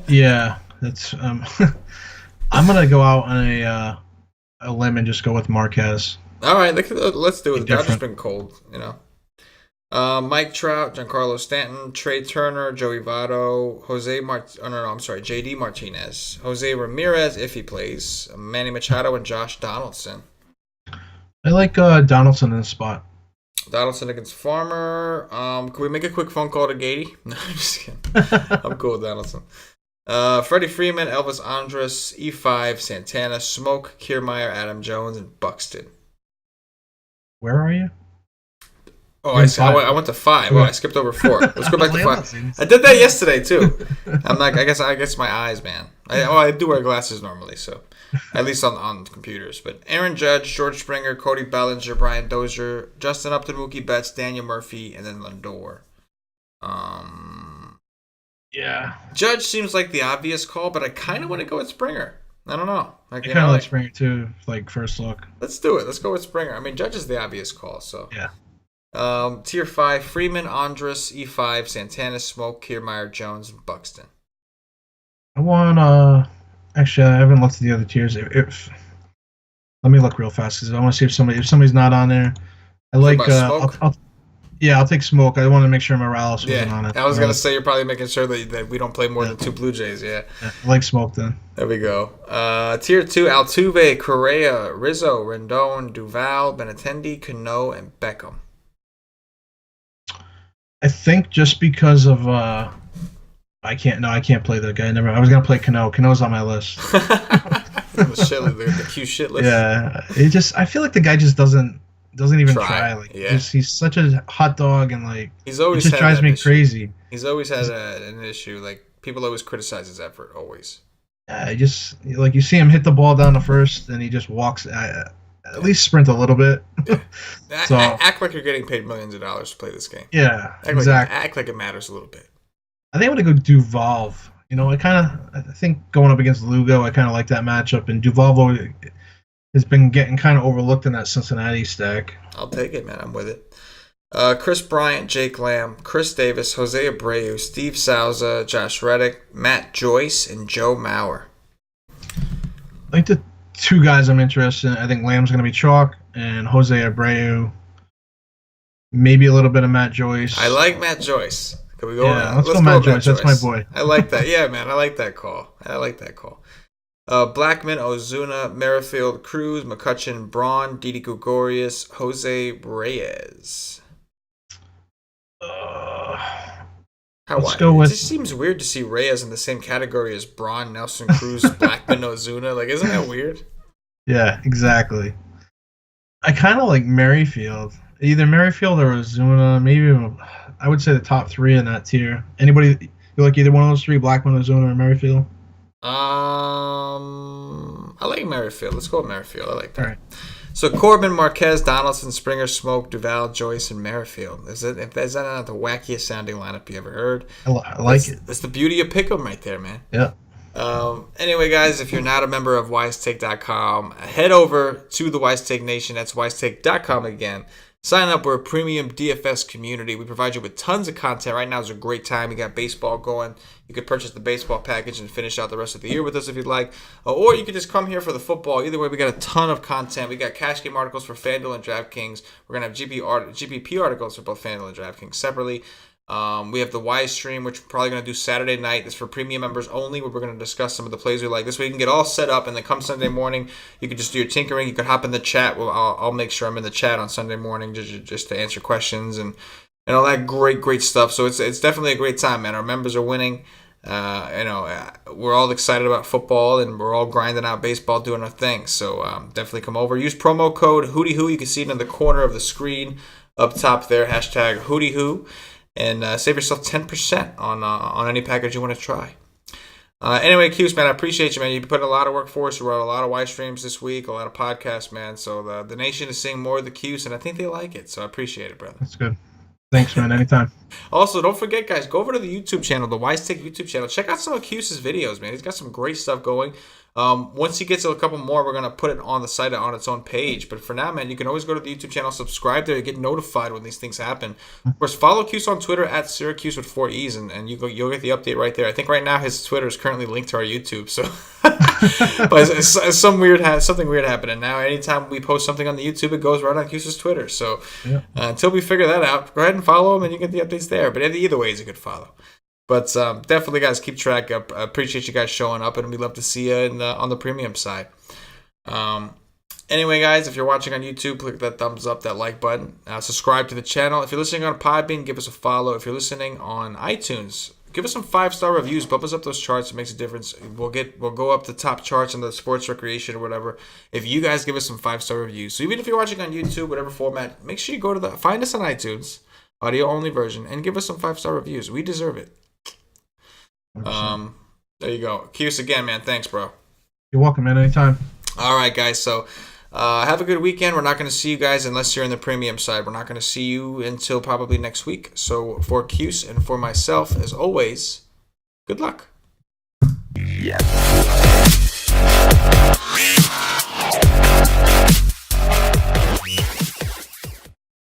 Yeah, that's. I'm gonna go out on a limb and just go with Marquez. All right, let's do it. The Dodgers been cold, Mike Trout, Giancarlo Stanton, Trey Turner, Joey Votto, JD Martinez, Jose Ramirez if he plays, Manny Machado, and Josh Donaldson. I like Donaldson in the spot. Donaldson against Farmer. Can we make a quick phone call to Gady? No, I'm just kidding. I'm cool with Donaldson. Freddie Freeman, Elvis Andrus, E5, Santana, Smoke, Kiermaier, Adam Jones, and Buxton. Where are you? Oh, I went to 5. Well, I skipped over 4. Let's go back to 5. I did that yesterday too. I'm like, I guess my eyes, man. I do wear glasses normally, so at least on computers. But Aaron Judge, George Springer, Cody Bellinger, Brian Dozier, Justin Upton, Mookie Betts, Daniel Murphy, and then Lindor. Yeah. Judge seems like the obvious call, but I kind of want to go with Springer. I don't know. I kind of like Springer too, like first look. Let's do it. Let's go with Springer. I mean, Judge is the obvious call, so. Yeah. Tier 5, Freeman, Andrus, E5, Santana, Smoke, Kiermaier, Jones, and Buxton. I want, actually, I haven't looked at the other tiers. Let me look real fast because I want to see if somebody's not on there. I like, I'll take Smoke. I want to make sure Morales wasn't on it. I was going to say you're probably making sure that we don't play more than 2 Blue Jays, yeah. I like Smoke then. There we go. Tier 2, Altuve, Correa, Rizzo, Rendon, Duval, Benintendi, Cano, and Beckham. I think just because of I can't play that guy. I was gonna play Cano. Cano's on my list. the Q shit list. Yeah, I feel like the guy just doesn't even try. Like he's such a hot dog, and like he's always it just drives me crazy. He's always had an issue. Like people always criticize his effort. Always. I just like you see him hit the ball down the first, and he just walks. At least sprint a little bit. Yeah. So act like you're getting paid millions of dollars to play this game. Yeah, exactly. Act like it matters a little bit. I think I'm gonna go Duval. I think going up against Lugo, I kind of like that matchup, and Duval has been getting kind of overlooked in that Cincinnati stack. I'll take it, man. I'm with it. Chris Bryant, Jake Lamb, Chris Davis, Jose Abreu, Steve Souza, Josh Reddick, Matt Joyce, and Joe Mauer. I think the 2 guys I'm interested in, I think Lamb's going to be chalk, and Jose Abreu, maybe a little bit of Matt Joyce. I like Matt Joyce. Can we go? Yeah, let's go Matt Joyce. That's my boy. I like that. Yeah, man, I like that call. Blackman, Ozuna, Merrifield, Cruz, McCutcheon, Braun, Didi Gregorius, Jose Reyes. Let's go It with. just seems weird to see Reyes in the same category as Braun, Nelson Cruz, Blackman, Ozuna. Like, isn't that weird? Yeah, exactly. I kind of like Merrifield. Either Merrifield or Ozuna. Maybe I would say the top three in that tier. Anybody you like either one of those three, Blackman, Ozuna, or Merrifield? I like Merrifield. Let's go with Merrifield. I like that. All right. So Corbin, Marquez, Donaldson, Springer, Smoke, Duval, Joyce, and Merrifield. Is that not the wackiest sounding lineup you ever heard? I like it. That's the beauty of Pick'em right there, man. Yeah. Anyway, guys, if you're not a member of WiseTake.com, head over to the WiseTake Nation. That's WiseTake.com again. Sign up. We're a premium DFS community. We provide you with tons of content. Right now is a great time. You got baseball going. You could purchase the baseball package and finish out the rest of the year with us if you'd like. Or you could just come here for the football. Either way, we got a ton of content. We got cash game articles for FanDuel and DraftKings. We're going to have GPP articles for both FanDuel and DraftKings separately. We have the Wise stream, which we're probably going to do Saturday night. It's for premium members only, where we're going to discuss some of the plays we like. This way you can get all set up, and then come Sunday morning, you can just do your tinkering. You can hop in the chat. I'll make sure I'm in the chat on Sunday morning just to answer questions and all that great stuff. So it's definitely a great time, man. Our members are winning. We're all excited about football, and we're all grinding out baseball, doing our thing. So definitely come over. Use promo code HootyHoo. You can see it in the corner of the screen up top there. Hashtag HootyHoo. And save yourself 10% on any package you want to try. Anyway, Cuse, man, I appreciate you, man. You've put in a lot of work for us. We wrote a lot of Wise streams this week, a lot of podcasts, man. So the nation is seeing more of the Cuse, and I think they like it. So I appreciate it, brother. That's good. Thanks, man. Anytime. Also, don't forget, guys, go over to the YouTube channel, the WiseTake YouTube channel. Check out some of Cuse's videos, man. He's got some great stuff going. Once he gets a couple more, we're going to put it on the site on its own page. But for now, man, you can always go to the YouTube channel, subscribe there, get notified when these things happen. Of course, follow Cuse on Twitter at Syracuse with 4 E's, and you'll get the update right there. I think right now his Twitter is currently linked to our YouTube. So, but something weird happened. And now anytime we post something on the YouTube, it goes right on Cuse's Twitter. So until we figure that out, go ahead and follow him, and you get the updates there. But either way, it's a good follow. But definitely, guys, keep track. I appreciate you guys showing up, and we'd love to see you on the premium side. Anyway, guys, if you're watching on YouTube, click that thumbs up, that like button. Subscribe to the channel. If you're listening on Podbean, give us a follow. If you're listening on iTunes, give us some 5-star reviews. Bump us up those charts. It makes a difference. We'll go up the top charts on the sports recreation or whatever if you guys give us some 5-star reviews. So even if you're watching on YouTube, whatever format, make sure you go to find us on iTunes, audio only version, and give us some 5-star reviews. We deserve it. There you go. Cuse again, man. Thanks, bro. You're welcome, man. Anytime. All right, guys. So have a good weekend. We're not going to see you guys unless you're in the premium side. We're not going to see you until probably next week. So for Cuse and for myself, as always, good luck. Yeah.